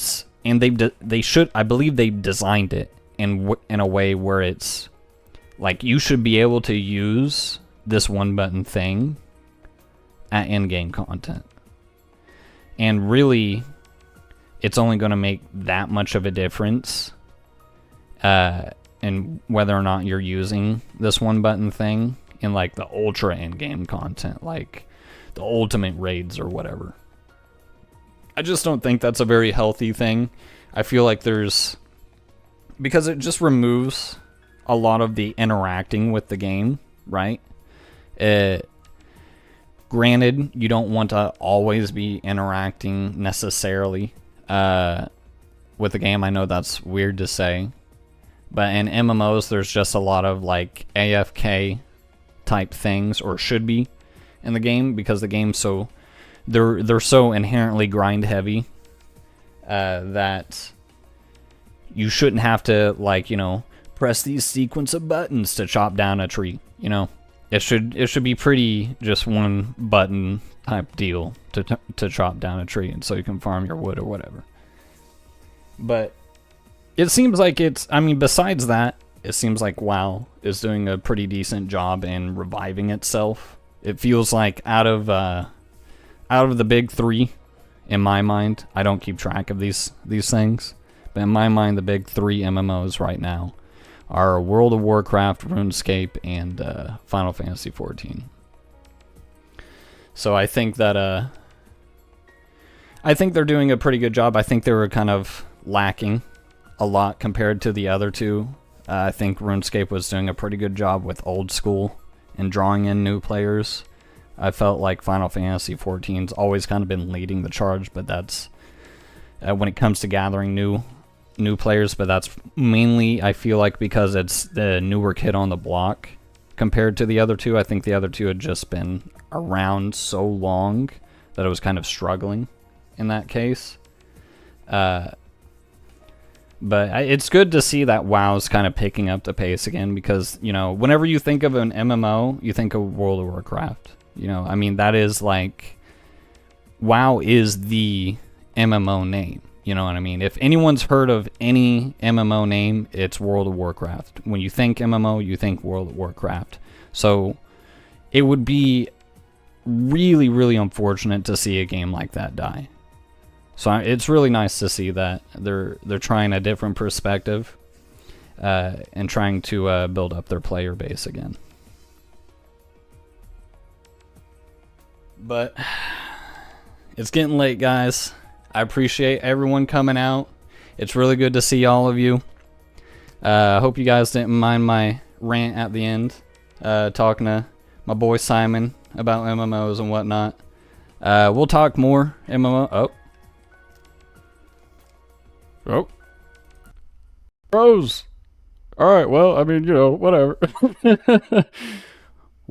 [SPEAKER 1] believe they designed it in a way where it's like you should be able to use this one button thing at in-game content, and really it's only going to make that much of a difference in whether or not you're using this one button thing in like the ultra in-game content, like the ultimate raids or whatever. I just don't think that's a very healthy thing. I feel like because it just removes a lot of the interacting with the game, right? Granted, you don't want to always be interacting necessarily with the game. I know that's weird to say, but in MMOs, there's just a lot of like AFK type things, or should be, in the game, because the game's they're so inherently grind heavy that you shouldn't have to press these sequence of buttons to chop down a tree. It should be pretty just one button type deal to chop down a tree, and so you can farm your wood or whatever. But it seems like besides that, it seems like WoW is doing a pretty decent job in reviving itself. It feels like out of the big three, in my mind, I don't keep track of these things, but in my mind, the big three MMOs right now are World of Warcraft, RuneScape, and Final Fantasy XIV. So I think that I think they're doing a pretty good job. I think they were kind of lacking a lot compared to the other two. I think RuneScape was doing a pretty good job with old school and drawing in new players. I felt like Final Fantasy XIV's always kind of been leading the charge, but that's when it comes to gathering new players, but that's mainly, I feel like, because it's the newer kid on the block compared to the other two. I think the other two had just been around so long that it was kind of struggling in that case. But it's good to see that WoW's kind of picking up the pace again, because, whenever you think of an MMO, you think of World of Warcraft. That is like, WoW is the MMO name. You know what I mean? If anyone's heard of any MMO name, it's World of Warcraft. When you think MMO, you think World of Warcraft. So it would be really, really unfortunate to see a game like that die. So it's really nice to see that they're trying a different perspective and trying to build up their player base again. But it's getting late, guys. I appreciate everyone coming out. It's really good to see all of you. I hope you guys didn't mind my rant at the end, talking to my boy Simon about MMOs and whatnot. We'll talk more MMO. Oh. Bros. Alright, well, whatever.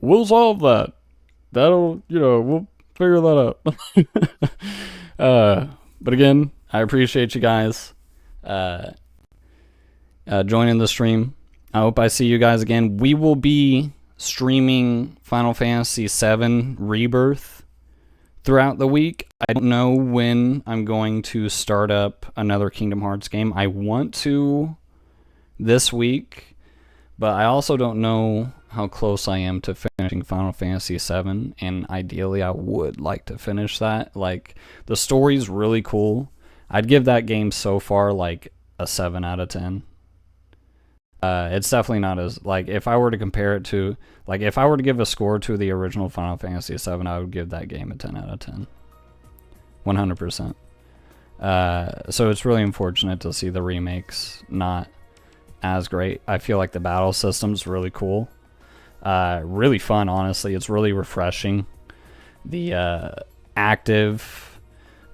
[SPEAKER 1] We'll solve that. We'll figure that out. But again, I appreciate you guys joining the stream. I hope I see you guys again. We will be streaming Final Fantasy VII Rebirth throughout the week. I don't know when I'm going to start up another Kingdom Hearts game. I want to this week, but I also don't know how close I am to finishing Final Fantasy VII, and ideally I would like to finish that. Like, the story's really cool. I'd give that game so far like a 7 out of 10. It's definitely not as, like, if I were to compare it to, like, if I were to give a score to the original Final Fantasy VII, I would give that game a 10 out of 10. 100%. So it's really unfortunate to see the remakes not as great. I feel like the battle system's really cool. Really fun, honestly. It's really refreshing. The active,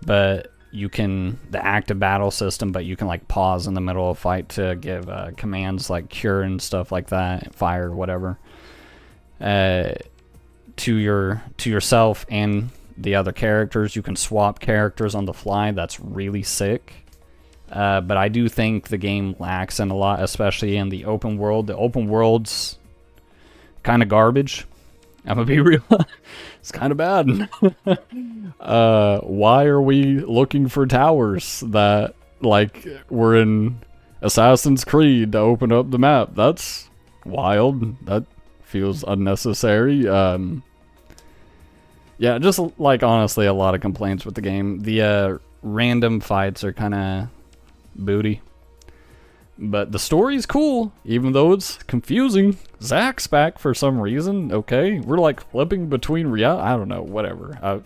[SPEAKER 1] but the active battle system, but you can like pause in the middle of a fight to give commands like cure and stuff like that, fire, whatever, to yourself and the other characters. You can swap characters on the fly. That's really sick. But I do think the game lacks in a lot, especially in the open world. The open world's kind of garbage. I'm gonna be real. It's kind of bad. Why are we looking for towers that, like, we're in Assassin's Creed to open up the map? That's wild. That feels unnecessary. Yeah, just, like, honestly, a lot of complaints with the game. The random fights are kind of booty. But the story's cool, even though it's confusing. Zack's back for some reason. Okay, we're like flipping between reality. I don't know, whatever. I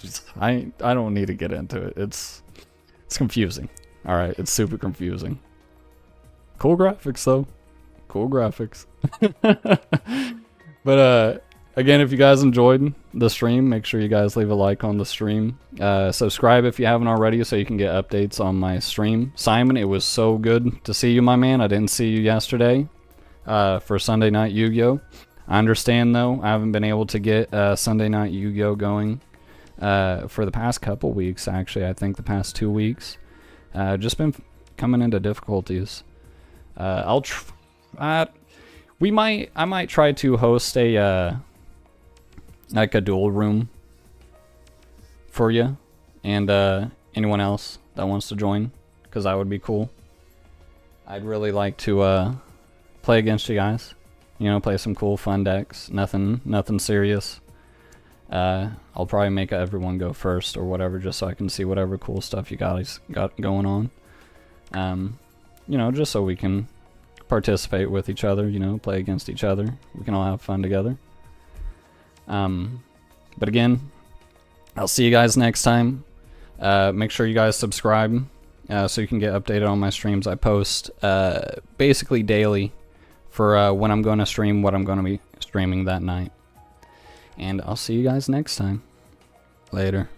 [SPEAKER 1] don't need to get into it. It's confusing. All right, it's super confusing. Cool graphics though. Cool graphics. But again, if you guys enjoyed the stream, make sure you guys leave a like on the stream. Subscribe if you haven't already so you can get updates on my stream. Simon, it was so good to see you, my man. I didn't see you yesterday for Sunday Night Yu-Gi-Oh! I understand, though, I haven't been able to get Sunday Night Yu-Gi-Oh! Going for the past couple weeks, actually. I think the past 2 weeks. Just been coming into difficulties. I might try to host a like a dual room for you and anyone else that wants to join, because that would be cool. I'd really like to play against you guys, you know, play some cool fun decks. Nothing serious. I'll probably make everyone go first or whatever, just so I can see whatever cool stuff you guys got going on. You know, just so we can participate with each other, you know, play against each other. We can all have fun together. But again, I'll see you guys next time. Make sure you guys subscribe so you can get updated on my streams. I post basically daily for when I'm going to stream, what I'm going to be streaming that night. And I'll see you guys next time. Later.